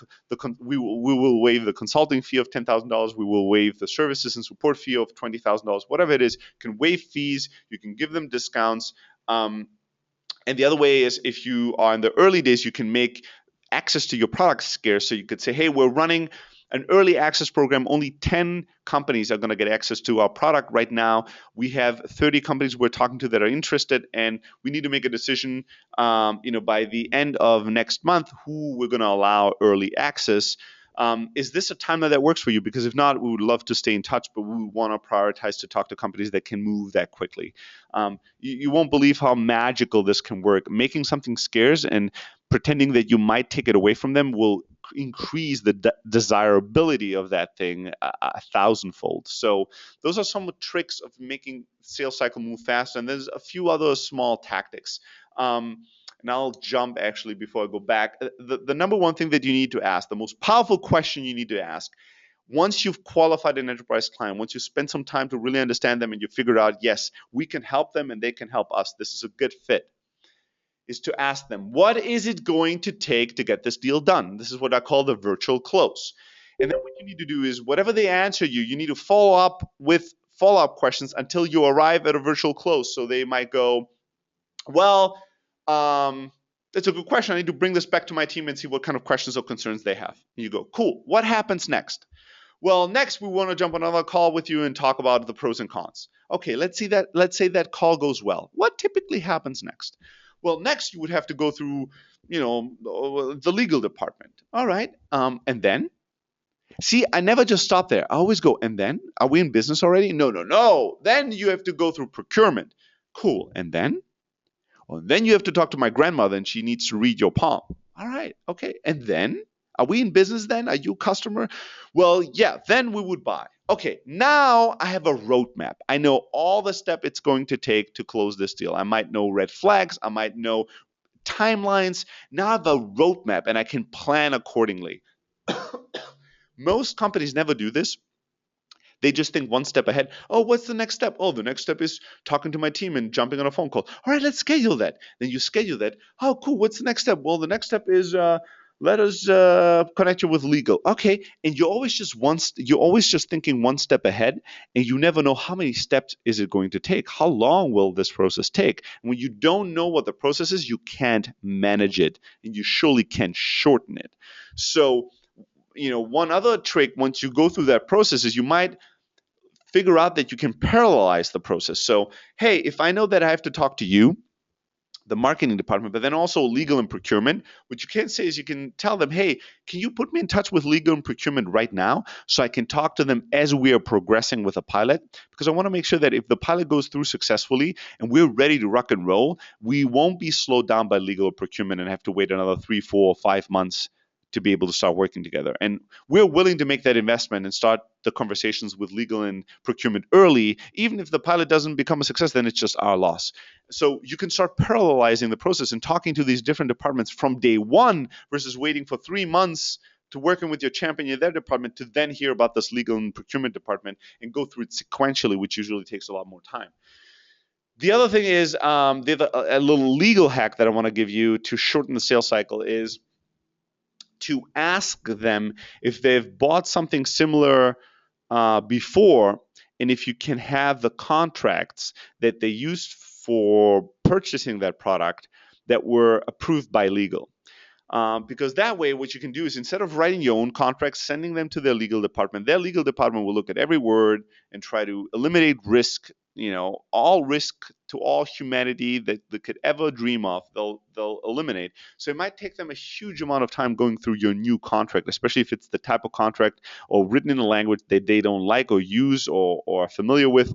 We will waive the consulting fee of $10,000. We will waive the services and support fee of $20,000. Whatever it is, you can waive fees. You can give them discounts. And the other way is, if you are in the early days, you can make access to your product scarce. So you could say, hey, we're running an early access program. Only 10 companies are going to get access to our product right now. We have 30 companies we're talking to that are interested, and we need to make a decision, by the end of next month, who we're going to allow early access. Is this a timeline that works for you? Because if not, we would love to stay in touch, but we want to prioritize to talk to companies that can move that quickly. You won't believe how magical this can work. Making something scarce and pretending that you might take it away from them will increase the desirability of that thing a thousandfold. So those are some tricks of making sales cycle move faster. And there's a few other small tactics. And I'll jump actually before I go back. The number one thing that you need to ask, the most powerful question you need to ask, once you've qualified an enterprise client, once you spend some time to really understand them and you figure out, yes, we can help them and they can help us, this is a good fit, is to ask them, what is it going to take to get this deal done? This is what I call the virtual close. And then what you need to do is, whatever they answer you, you need to follow up with follow-up questions until you arrive at a virtual close. So they might go, well, that's a good question. I need to bring this back to my team and see what kind of questions or concerns they have. And you go, cool. What happens next? Well, next we want to jump on another call with you and talk about the pros and cons. Okay, let's say that call goes well. What typically happens next? Well, next you would have to go through, the legal department. All right. And then? See, I never just stop there. I always go, and then? Are we in business already? No, no, no. Then you have to go through procurement. Cool. And then? Well, then you have to talk to my grandmother and she needs to read your palm. All right. Okay. And then? Are we in business then? Are you a customer? Well, yeah, then we would buy. Okay, now I have a roadmap. I know all the steps it's going to take to close this deal. I might know red flags. I might know timelines. Now I have a roadmap and I can plan accordingly. Most companies never do this. They just think one step ahead. Oh, what's the next step? Oh, the next step is talking to my team and jumping on a phone call. All right, let's schedule that. Then you schedule that. Oh, cool. What's the next step? Well, the next step is let us connect you with legal. Okay, and you're always just thinking one step ahead, and you never know how many steps is it going to take. How long will this process take? And when you don't know what the process is, you can't manage it, and you surely can't shorten it. So, one other trick once you go through that process is you might figure out that you can parallelize the process. So, hey, if I know that I have to talk to you, the marketing department, but then also legal and procurement, what you can say is you can tell them, hey, can you put me in touch with legal and procurement right now so I can talk to them as we are progressing with a pilot? Because I want to make sure that if the pilot goes through successfully and we're ready to rock and roll, we won't be slowed down by legal or procurement and have to wait another 3, 4, 5 months to be able to start working together. And we're willing to make that investment and start the conversations with legal and procurement early. Even if the pilot doesn't become a success, then it's just our loss. So you can start parallelizing the process and talking to these different departments from day one versus waiting for 3 months to working with your champion in their department to then hear about this legal and procurement department and go through it sequentially, which usually takes a lot more time. The other thing is, a little legal hack that I want to give you to shorten the sales cycle is to ask them if they've bought something similar before, and if you can have the contracts that they used for purchasing that product that were approved by legal. Because that way, what you can do is, instead of writing your own contracts, sending them to their legal department will look at every word and try to eliminate risk, all risk to all humanity that they could ever dream of, they'll eliminate. So it might take them a huge amount of time going through your new contract, especially if it's the type of contract or written in a language that they don't like or use or are familiar with.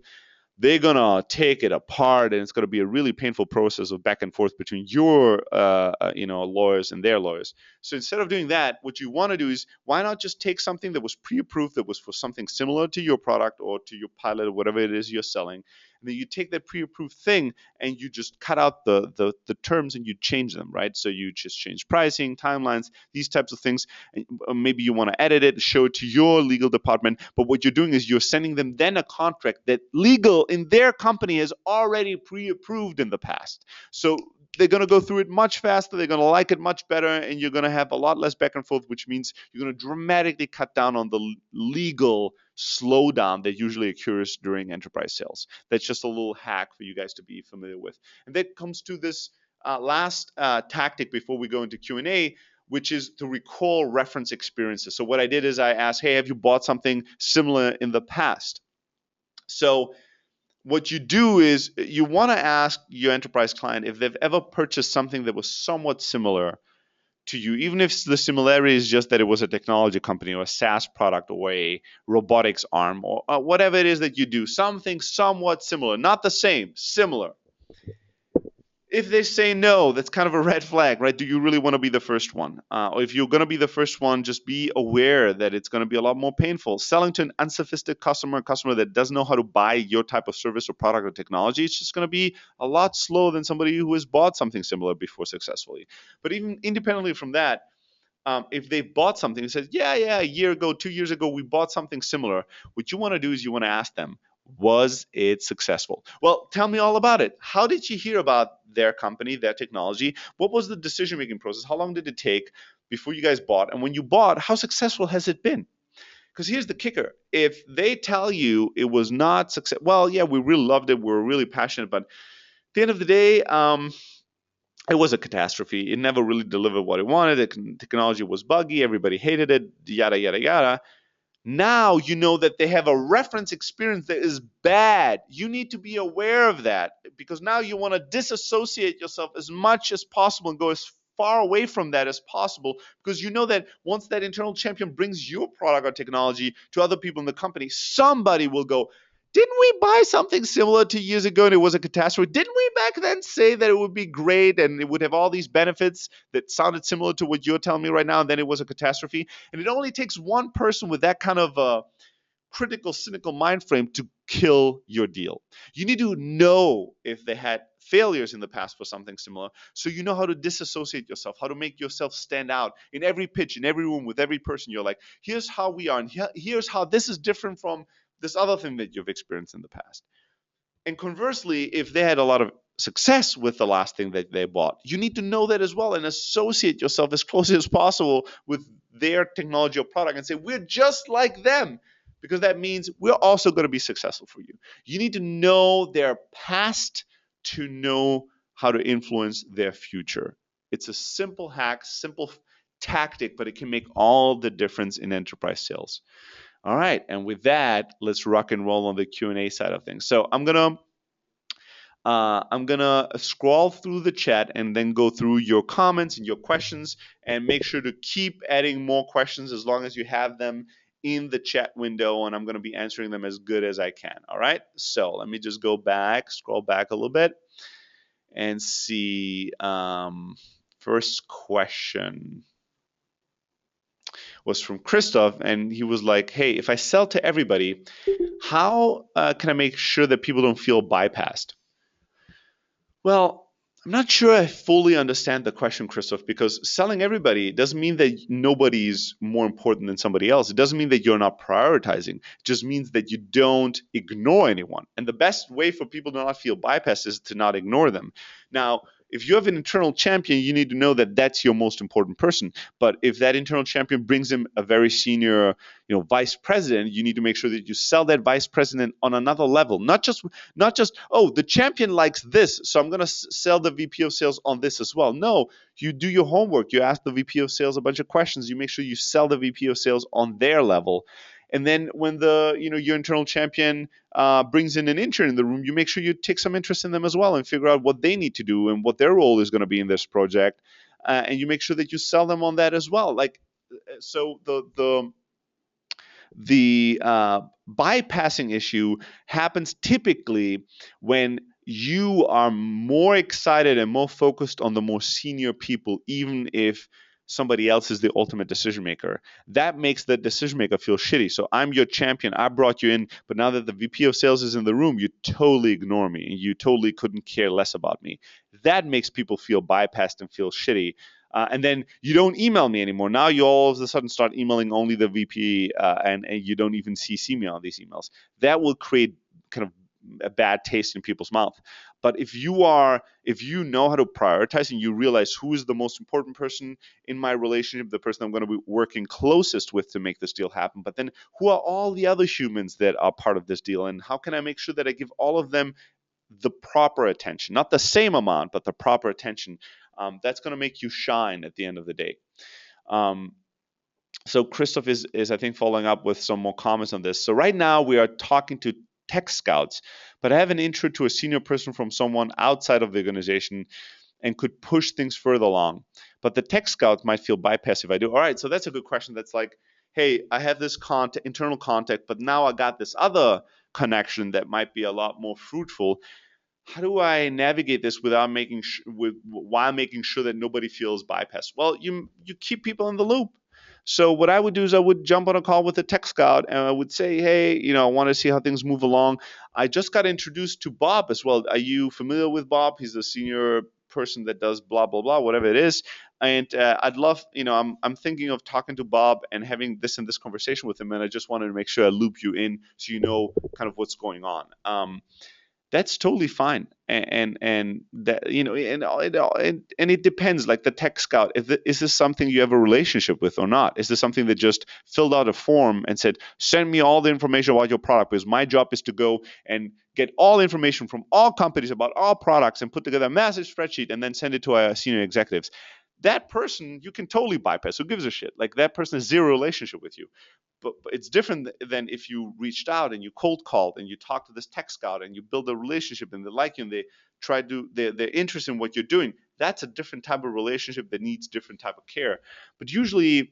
They're going to take it apart, and it's going to be a really painful process of back and forth between your lawyers and their lawyers. So instead of doing that, what you want to do is, why not just take something that was pre-approved, that was for something similar to your product or to your pilot or whatever it is you're selling, and then you take that pre-approved thing and you just cut out the terms and you change them, right? So you just change pricing, timelines, these types of things. Maybe you want to edit it, show it to your legal department, but what you're doing is you're sending them then a contract that legal in their company has already pre-approved in the past. So they're going to go through it much faster, they're going to like it much better, and you're going to have a lot less back and forth, which means you're going to dramatically cut down on the legal slowdown that usually occurs during enterprise sales. That's just a little hack for you guys to be familiar with. And that comes to this last tactic before we go into Q&A, which is to recall reference experiences. So what I did is I asked, hey, have you bought something similar in the past? So what you do is you want to ask your enterprise client if they've ever purchased something that was somewhat similar to you, even if the similarity is just that it was a technology company or a SaaS product or a robotics arm or whatever it is that you do, something somewhat similar, not the same, similar. If they say no, that's kind of a red flag, right? Do you really want to be the first one? Or if you're going to be the first one, just be aware that it's going to be a lot more painful. Selling to an unsophisticated customer, a customer that doesn't know how to buy your type of service or product or technology, it's just going to be a lot slower than somebody who has bought something similar before successfully. But even independently from that, if they bought something and said, yeah, a year ago, 2 years ago, we bought something similar, what you want to do is you want to ask them, was it successful? Well, tell me all about it. How did you hear about their company, their technology? What was the decision-making process? How long did it take before you guys bought? And when you bought, how successful has it been? Because here's the kicker. If they tell you it was not success, well, yeah, we really loved it. We were really passionate, but at the end of the day, it was a catastrophe. It never really delivered what it wanted. The technology was buggy. Everybody hated it, yada, yada, yada. Now you know that they have a reference experience that is bad. You need to be aware of that because now you want to disassociate yourself as much as possible and go as far away from that as possible because you know that once that internal champion brings your product or technology to other people in the company, somebody will go, didn't we buy something similar 2 years ago and it was a catastrophe? Didn't we back then say that it would be great and it would have all these benefits that sounded similar to what you're telling me right now and then it was a catastrophe? And it only takes one person with that kind of critical, cynical mind frame to kill your deal. You need to know if they had failures in the past for something similar so you know how to disassociate yourself, how to make yourself stand out in every pitch, in every room, with every person. You're like, here's how we are and here's how this is different from this other thing that you've experienced in the past. And conversely, if they had a lot of success with the last thing that they bought, you need to know that as well and associate yourself as closely as possible with their technology or product and say, we're just like them, because that means we're also going to be successful for you. You need to know their past to know how to influence their future. It's a simple hack, simple tactic, but it can make all the difference in enterprise sales. All right, and with that, let's rock and roll on the Q&A side of things. So I'm gonna scroll through the chat and then go through your comments and your questions, and make sure to keep adding more questions as long as you have them in the chat window, and I'm gonna be answering them as good as I can. All right, so let me just go back, scroll back a little bit, and see. First question was from Christoph, and he was like, hey, if I sell to everybody, how can I make sure that people don't feel bypassed? Well, I'm not sure I fully understand the question, Christoph, because selling everybody doesn't mean that nobody's more important than somebody else. It doesn't mean that you're not prioritizing. It just means that you don't ignore anyone. And the best way for people to not feel bypassed is to not ignore them. Now, if you have an internal champion, you need to know that that's your most important person. But if that internal champion brings in a very senior, vice president, you need to make sure that you sell that vice president on another level. Not just, oh, the champion likes this, so I'm going to sell the VP of sales on this as well. No, you do your homework. You ask the VP of sales a bunch of questions. You make sure you sell the VP of sales on their level. And then when your internal champion brings in an intern in the room, you make sure you take some interest in them as well and figure out what they need to do and what their role is going to be in this project. And you make sure that you sell them on that as well. So the bypassing issue happens typically when you are more excited and more focused on the more senior people, even if somebody else is the ultimate decision maker. That makes the decision maker feel shitty. So I'm your champion. I brought you in, but now that the VP of sales is in the room, you totally ignore me and you totally couldn't care less about me. That makes people feel bypassed and feel shitty. And then you don't email me anymore. Now you all of a sudden start emailing only the VP, and you don't even CC me on these emails. That will create kind of a bad taste in people's mouth. But if you know how to prioritize and you realize who is the most important person in my relationship, the person I'm going to be working closest with to make this deal happen, but then who are all the other humans that are part of this deal, and how can I make sure that I give all of them the proper attention, not the same amount, but the proper attention. That's going to make you shine at the end of the day. Um, so Christoph is I think following up with some more comments on this. So right now we are talking to tech scouts, but I have an intro to a senior person from someone outside of the organization and could push things further along. But the tech scout might feel bypassed if I do. All right, so that's a good question. That's like, hey, I have this internal contact, but now I got this other connection that might be a lot more fruitful. How do I navigate this without while making sure that nobody feels bypassed? Well, you keep people in the loop. So what I would do is I would jump on a call with a tech scout and I would say, hey, I want to see how things move along. I just got introduced to Bob as well. Are you familiar with Bob? He's a senior person that does blah blah blah, whatever it is. And I'd love, I'm thinking of talking to Bob and having this and this conversation with him, and I just wanted to make sure I loop you in so you know kind of what's going on. That's totally fine, and that and it depends. Like the tech scout, is this something you have a relationship with or not? Is this something that just filled out a form and said, send me all the information about your product, because my job is to go and get all information from all companies about all products and put together a massive spreadsheet and then send it to our senior executives? That person you can totally bypass. Who gives a shit? Like that person has zero relationship with you. But it's different than if you reached out and you cold called and you talked to this tech scout and you build a relationship and they like you and they try to they're interested in what you're doing. That's a different type of relationship that needs different type of care. But usually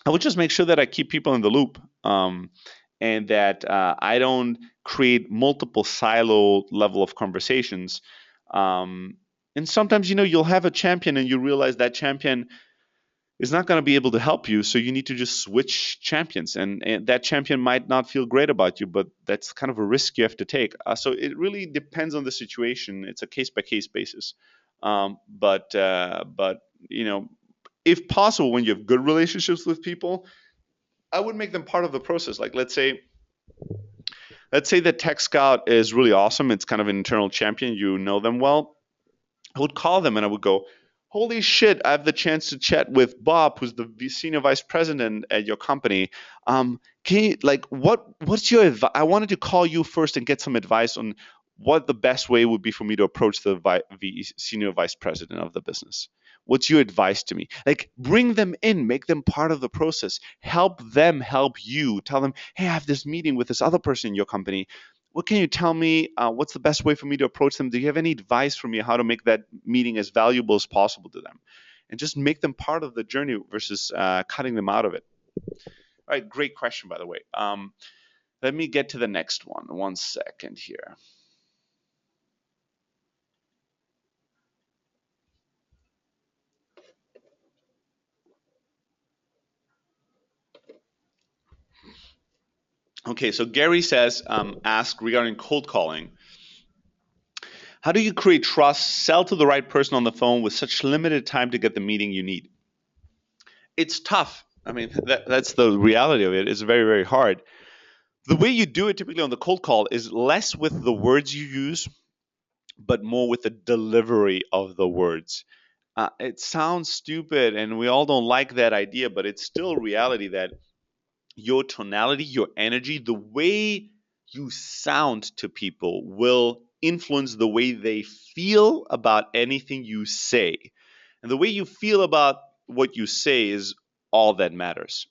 I would just make sure that I keep people in the loop, and that I don't create multiple silo level of conversations. And sometimes you'll have a champion and you realize that champion is not going to be able to help you, so you need to just switch champions, and that champion might not feel great about you, but that's kind of a risk you have to take. So it really depends on the situation. It's a case by case basis. But if possible, when you have good relationships with people, I would make them part of the process. Like let's say the tech scout is really awesome. It's kind of an internal champion. You know them well. I would call them and I would go, holy shit, I have the chance to chat with Bob, who's the senior vice president at your company. Can you, what's your advice? I wanted to call you first and get some advice on what the best way would be for me to approach the senior vice president of the business. What's your advice to me? Like, bring them in, make them part of the process, help them help you. Tell them, hey, I have this meeting with this other person in your company. What can you tell me? What's the best way for me to approach them? Do you have any advice for me how to make that meeting as valuable as possible to them? And just make them part of the journey versus cutting them out of it. All right, great question, by the way. Let me get to the next one. 1 second here. Okay, so Gary says, ask regarding cold calling. How do you create trust, sell to the right person on the phone with such limited time to get the meeting you need? It's tough. I mean, that's the reality of it. It's very, very hard. The way you do it typically on the cold call is less with the words you use, but more with the delivery of the words. It sounds stupid, and we all don't like that idea, but it's still reality that your tonality, your energy, the way you sound to people will influence the way they feel about anything you say. And the way you feel about what you say is all that matters.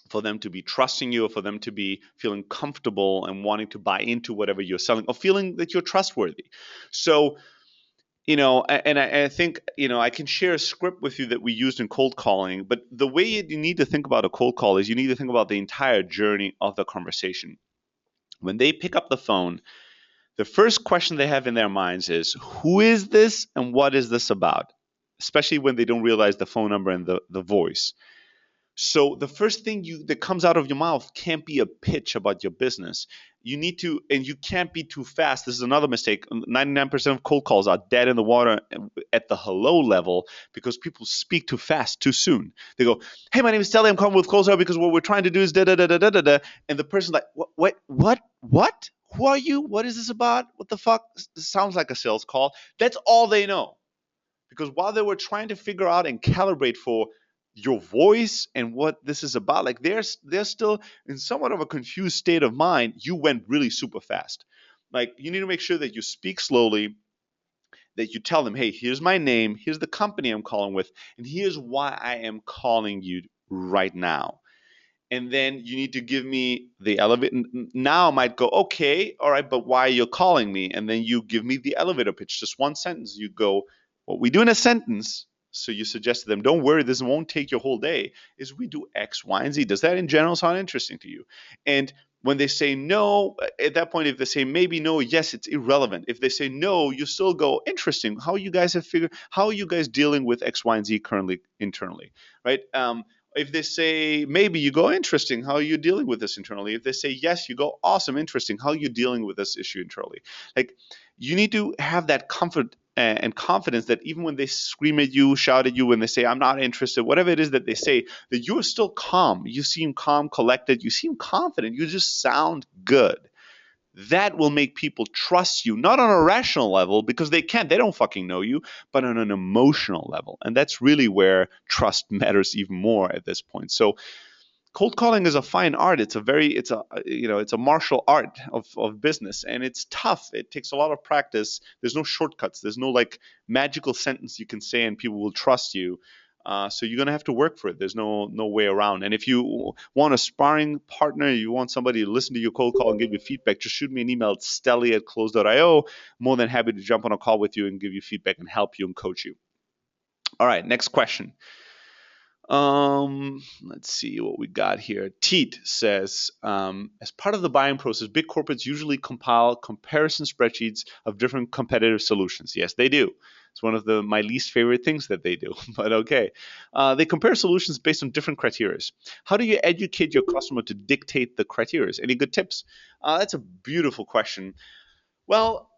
For them to be trusting you, or for them to be feeling comfortable and wanting to buy into whatever you're selling, or feeling that you're trustworthy. So, I think, I can share a script with you that we used in cold calling, but the way you need to think about a cold call is you need to think about the entire journey of the conversation. When they pick up the phone, the first question they have in their minds is, who is this and what is this about? especially when they don't realize the phone number and the voice. So the first thing that comes out of your mouth can't be a pitch about your business. You need to, and you can't be too fast. This is another mistake. 99% of cold calls are dead in the water at the hello level because people speak too fast, too soon. They go, "Hey, my name is Telly. I'm calling with cold call because what we're trying to do is da da da da da da da." And the person's like, What? Who are you? What is this about? What the fuck? This sounds like a sales call." That's all they know, because while they were trying to figure out and calibrate for your voice and what this is about, like they're still in somewhat of a confused state of mind. You went really super fast. Like, you need to make sure that you speak slowly, that you tell them, "Hey, here's my name, here's the company I'm calling with, and here's why I am calling you right now." And then you need to give me the elevator. Now I might go, "Okay, all right, but why are you calling me?" And then you give me the elevator pitch, just one sentence. You go, "What we do in a sentence," so you suggest to them, "Don't worry, this won't take your whole day, is we do X, Y, and Z. Does that in general sound interesting to you?" And when they say no, at that point, if they say maybe, no, yes, it's irrelevant. If they say no, you still go, "Interesting. How are you guys dealing with X, Y, and Z currently internally?" Right? If they say maybe, you go, "Interesting. How are you dealing with this internally?" If they say yes, you go, "Awesome, interesting. How are you dealing with this issue internally?" Like, you need to have that comfort and confidence that even when they scream at you, shout at you, when they say, "I'm not interested," whatever it is that they say, that you're still calm. You seem calm, collected. You seem confident. You just sound good. That will make people trust you, not on a rational level, because they don't fucking know you, but on an emotional level. And that's really where trust matters even more at this point. So cold calling is a fine art. It's a martial art of business, and it's tough. It takes a lot of practice. There's no shortcuts. There's no like magical sentence you can say and people will trust you. So you're gonna have to work for it. There's no way around. And if you want a sparring partner, you want somebody to listen to your cold call and give you feedback, just shoot me an email at stelly@close.io. More than happy to jump on a call with you and give you feedback and help you and coach you. All right, next question. Let's see what we got here. Teet says, as part of the buying process, big corporates usually compile comparison spreadsheets of different competitive solutions. Yes, they do. It's one of my least favorite things that they do, but okay. They compare solutions based on different criteria. How do you educate your customer to dictate the criteria? Any good tips? That's a beautiful question. Well,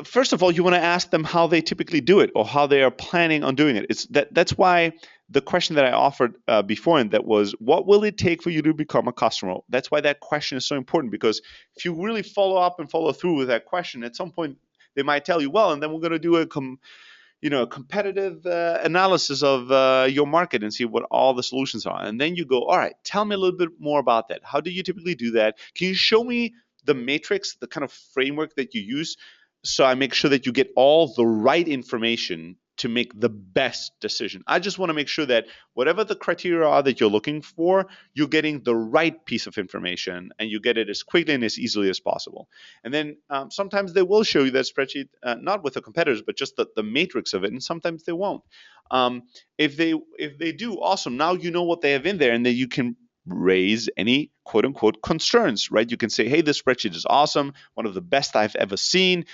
first of all, you want to ask them how they typically do it or how they are planning on doing it. That's why the question that I offered before, and that was, what will it take for you to become a customer? That's why that question is so important, because if you really follow up and follow through with that question, at some point they might tell you, "Well, and then we're going to do a competitive analysis of your market and see what all the solutions are." And then you go, "All right, tell me a little bit more about that. How do you typically do that? Can you show me the matrix, the kind of framework that you use, so I make sure that you get all the right information to make the best decision? I just want to make sure that whatever the criteria are that you're looking for, you're getting the right piece of information and you get it as quickly and as easily as possible." And then sometimes they will show you that spreadsheet, not with the competitors, but just the matrix of it, and sometimes they won't. Um, if they do, awesome. Now you know what they have in there, and then you can raise any quote unquote concerns, right? You can say, "Hey, this spreadsheet is awesome, one of the best I've ever seen.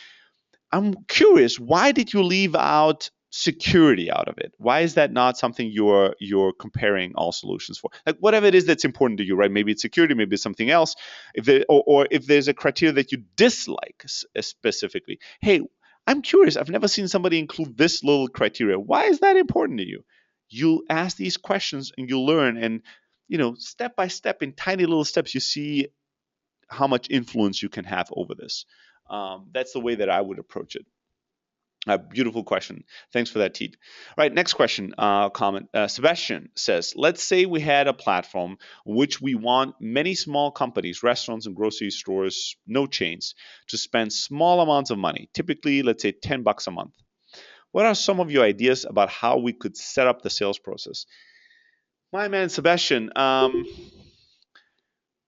I'm curious, why did you leave out security out of it? Why is that not something you're comparing all solutions for?" Like, whatever it is that's important to you, right? Maybe it's security, maybe it's something else. Or if there's a criteria that you dislike specifically, "Hey, I'm curious. I've never seen somebody include this little criteria. Why is that important to you?" You ask these questions and you learn, and step by step, in tiny little steps, you see how much influence you can have over this. That's the way that I would approach it. A beautiful question. Thanks for that, Teet. All right, next question, comment. Sebastian says, let's say we had a platform which we want many small companies, restaurants and grocery stores, no chains, to spend small amounts of money, typically, let's say $10 a month. What are some of your ideas about how we could set up the sales process? My man, Sebastian,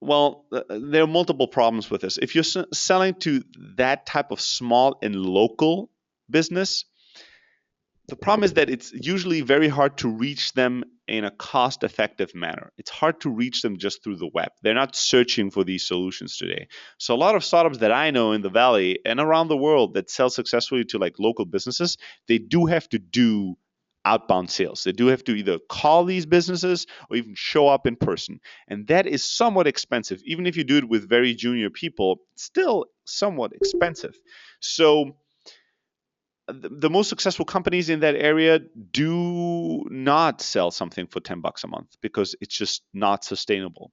well, there are multiple problems with this. If you're selling to that type of small and local business, the problem is that it's usually very hard to reach them in a cost effective manner. It's hard to reach them just through the web. They're not searching for these solutions today. So, a lot of startups that I know in the Valley and around the world that sell successfully to like local businesses, they do have to do outbound sales. They do have to either call these businesses or even show up in person. And that is somewhat expensive. Even if you do it with very junior people, it's still somewhat expensive. So the most successful companies in that area do not sell something for 10 bucks a month because it's just not sustainable.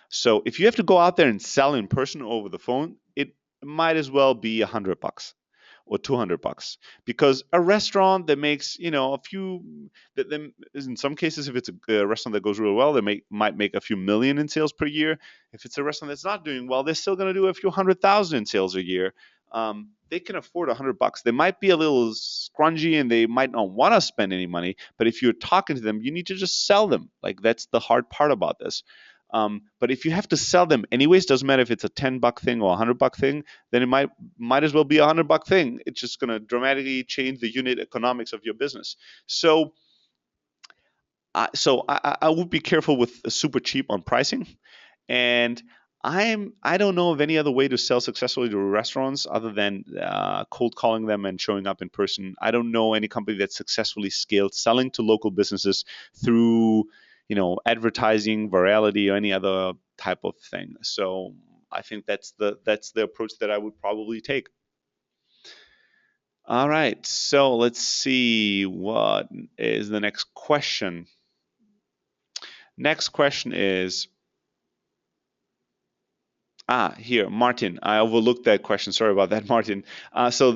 So if you have to go out there and sell in person or over the phone, it might as well be 100 bucks or 200 bucks, because a restaurant that makes, a few, that then in some cases, if it's a restaurant that goes really well, they might make a few million in sales per year. If it's a restaurant that's not doing well, they're still going to do a few 100,000 in sales a year. They can afford 100 bucks. They might be a little scrungy and they might not want to spend any money, but if you're talking to them, you need to just sell them. Like, that's the hard part about this. But if you have to sell them anyways, doesn't matter if it's a 10 buck thing or a 100 buck thing, then it might as well be a 100 buck thing. It's just going to dramatically change the unit economics of your business. So I would be careful with super cheap on pricing. And I don't know of any other way to sell successfully to restaurants other than cold calling them and showing up in person. I don't know any company that successfully scaled selling to local businesses through, advertising, virality, or any other type of thing. So I think that's the approach that I would probably take. All right, so let's see what is the next question. Next question is, here, Martin. I overlooked that question. Sorry about that, Martin. So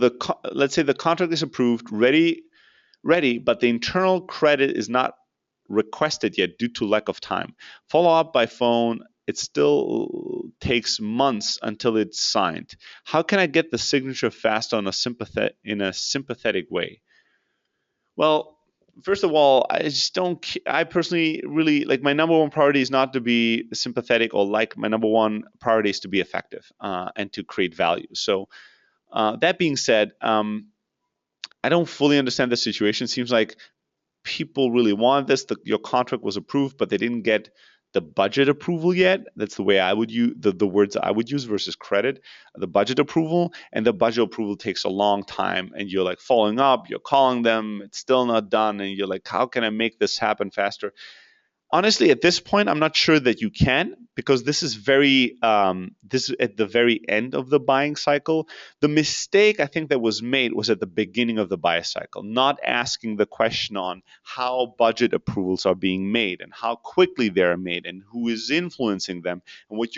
let's say the contract is approved, ready, but the internal credit is not requested yet due to lack of time. Follow up by phone. It still takes months until it's signed. How can I get the signature fast in a sympathetic way? Well, first of all, I just don't. I personally really like, my number one priority is not to be sympathetic or like. My number one priority is to be effective and to create value. So that being said, I don't fully understand the situation. It seems like people really want this. Your contract was approved, but they didn't get the budget approval yet. That's the way I would use the words I would use versus credit. The budget approval, and the budget approval takes a long time, and you're like following up, you're calling them, it's still not done, and you're like, how can I make this happen faster? Honestly, at this point, I'm not sure that you can, because this is at the very end of the buying cycle. The mistake I think that was made was at the beginning of the buy cycle, not asking the question on how budget approvals are being made and how quickly they're made and who is influencing them and what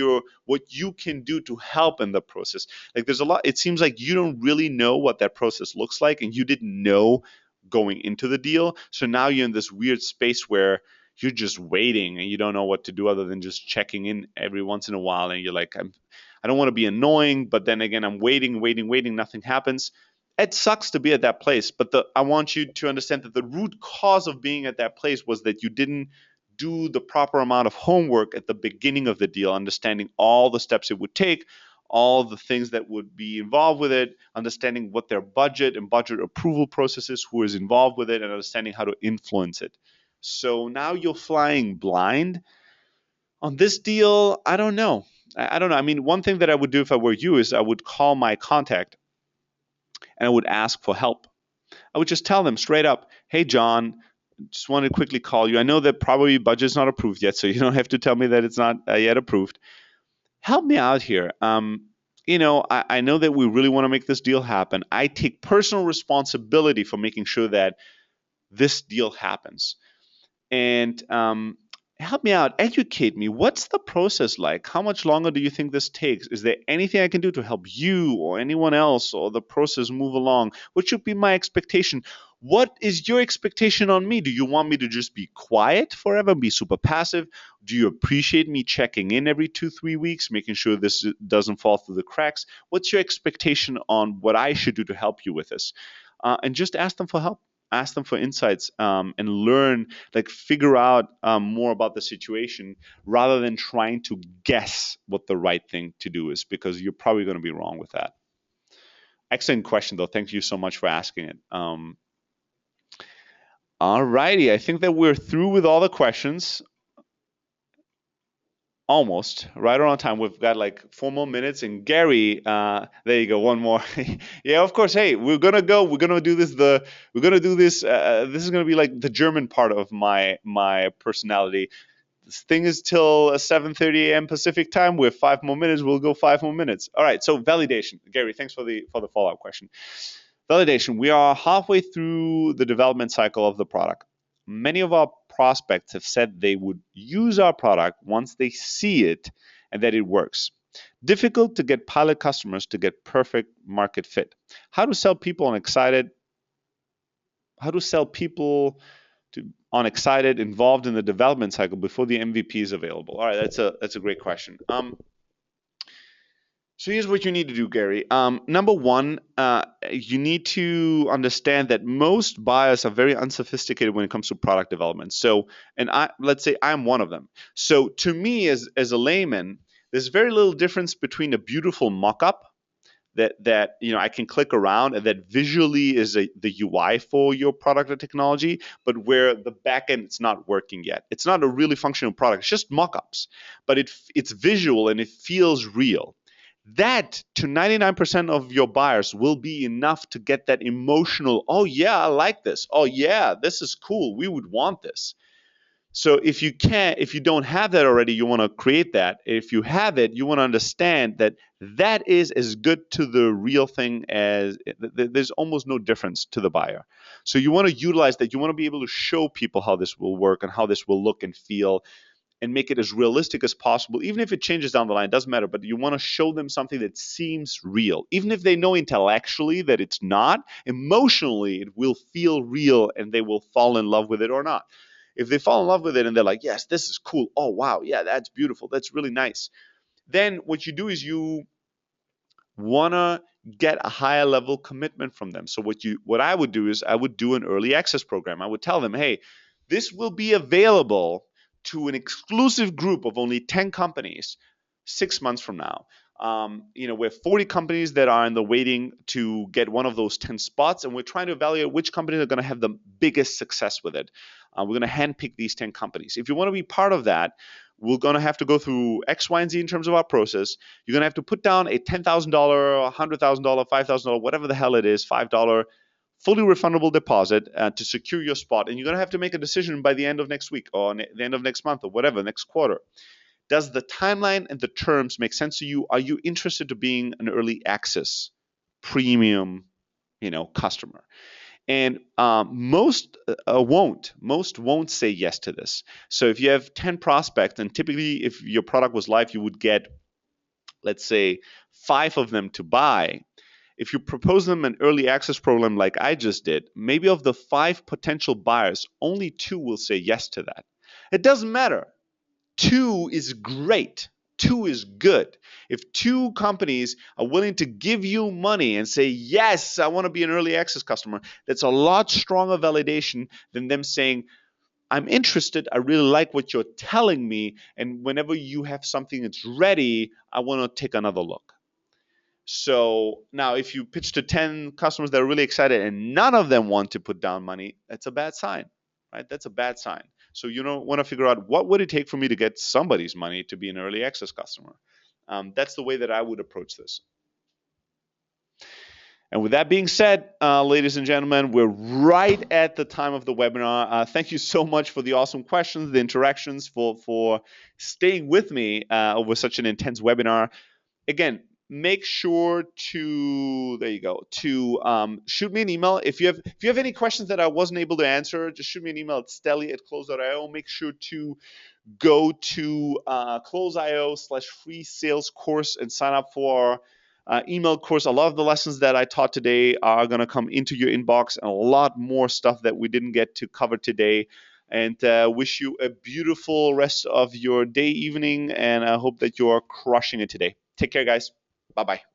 you can do to help in the process. Like, there's a lot. It seems like you don't really know what that process looks like, and you didn't know going into the deal. So now you're in this weird space where you're just waiting and you don't know what to do other than just checking in every once in a while, and you're like, I don't want to be annoying, but then again, I'm waiting, nothing happens. It sucks to be at that place, but I want you to understand that the root cause of being at that place was that you didn't do the proper amount of homework at the beginning of the deal, understanding all the steps it would take, all the things that would be involved with it, understanding what their budget and budget approval process is, who is involved with it, and understanding how to influence it. So now you're flying blind on this deal. I don't know. I don't know. I mean, one thing that I would do if I were you is I would call my contact and I would ask for help. I would just tell them straight up, hey, John, just wanted to quickly call you. I know that probably budget's not approved yet, so you don't have to tell me that it's not yet approved. Help me out here. I know that we really want to make this deal happen. I take personal responsibility for making sure that this deal happens. And help me out, educate me. What's the process like? How much longer do you think this takes? Is there anything I can do to help you or anyone else or the process move along? What should be my expectation? What is your expectation on me? Do you want me to just be quiet forever, be super passive? Do you appreciate me checking in every 2, 3 weeks, making sure this doesn't fall through the cracks? What's your expectation on what I should do to help you with this? And just ask them for help, ask them for insights, and learn, like, figure out more about the situation rather than trying to guess what the right thing to do is, because you're probably going to be wrong with that. Excellent question, though. Thank you so much for asking it. All righty. I think that we're through with all the questions. Almost right around time. We've got like 4 more minutes. And Gary, there you go, one more. Yeah, of course. Hey, we're gonna go. We're gonna do this. We're gonna do this. This is gonna be like the German part of my personality. This thing is till 7:30 a.m. Pacific time. We're 5 more minutes. We'll go 5 more minutes. All right. So validation, Gary. Thanks for the follow-up question. Validation. We are halfway through the development cycle of the product. Many of our prospects have said they would use our product once they see it and that it works. Difficult to get pilot customers to get perfect market fit. How to sell people on excited? How to sell people on excited, involved in the development cycle before the MVP is available? All right, that's a great question. So here's what you need to do, Gary. Number one, you need to understand that most buyers are very unsophisticated when it comes to product development. So, and let's say I'm one of them. So to me, as a layman, there's very little difference between a beautiful mock-up that I can click around and that visually is the UI for your product or technology, but where the backend it's not working yet. It's not a really functional product. It's just mock-ups, but it's visual and it feels real. That to 99% of your buyers will be enough to get that emotional, oh yeah, I like this. Oh yeah, this is cool. We would want this. So if you don't have that already, you want to create that. If you have it, you want to understand that that is as good to the real thing as there's almost no difference to the buyer. So you want to utilize that. You want to be able to show people how this will work and how this will look and feel and make it as realistic as possible. Even if it changes down the line, it doesn't matter, but you want to show them something that seems real. Even if they know intellectually that it's not, emotionally it will feel real and they will fall in love with it or not. If they fall in love with it and they're like, yes, this is cool. Oh, wow. Yeah, that's beautiful. That's really nice. Then what you do is you want to get a higher level commitment from them. So what I would do is I would do an early access program. I would tell them, hey, this will be available to an exclusive group of only 10 companies 6 months from now. We have 40 companies that are in the waiting to get one of those 10 spots, and we're trying to evaluate which companies are going to have the biggest success with it. We're going to handpick these 10 companies. If you want to be part of that, we're going to have to go through X, Y, and Z in terms of our process. You're going to have to put down a $10,000, $100,000, $5,000, whatever the hell it is, $5 fully refundable deposit to secure your spot. And you're going to have to make a decision by the end of next week or the end of next month or whatever, next quarter. Does the timeline and the terms make sense to you? Are you interested in being an early access premium, customer? And most won't say yes to this. So if you have 10 prospects, and typically if your product was live, you would get, let's say, 5 of them to buy. If you propose them an early access program like I just did, maybe of the 5 potential buyers, only 2 will say yes to that. It doesn't matter. 2 is great. 2 is good. If 2 companies are willing to give you money and say, yes, I want to be an early access customer, that's a lot stronger validation than them saying, I'm interested, I really like what you're telling me, and whenever you have something that's ready, I want to take another look. So now if you pitch to 10 customers that are really excited and none of them want to put down money, that's a bad sign, right? That's a bad sign. So you want to figure out what would it take for me to get somebody's money to be an early access customer. That's the way that I would approach this. And with that being said, ladies and gentlemen, we're right at the time of the webinar. Thank you so much for the awesome questions, the interactions, for staying with me over such an intense webinar. Again, make sure to shoot me an email if you have any questions that I wasn't able to answer. Just shoot me an email at stelly@close.io. Make sure to go to close.io/free sales course and sign up for our email course. A lot of the lessons that I taught today are going to come into your inbox, and a lot more stuff that we didn't get to cover today. And wish you a beautiful rest of your day, evening, and I hope that you're crushing it today. Take care, guys. Bye-bye.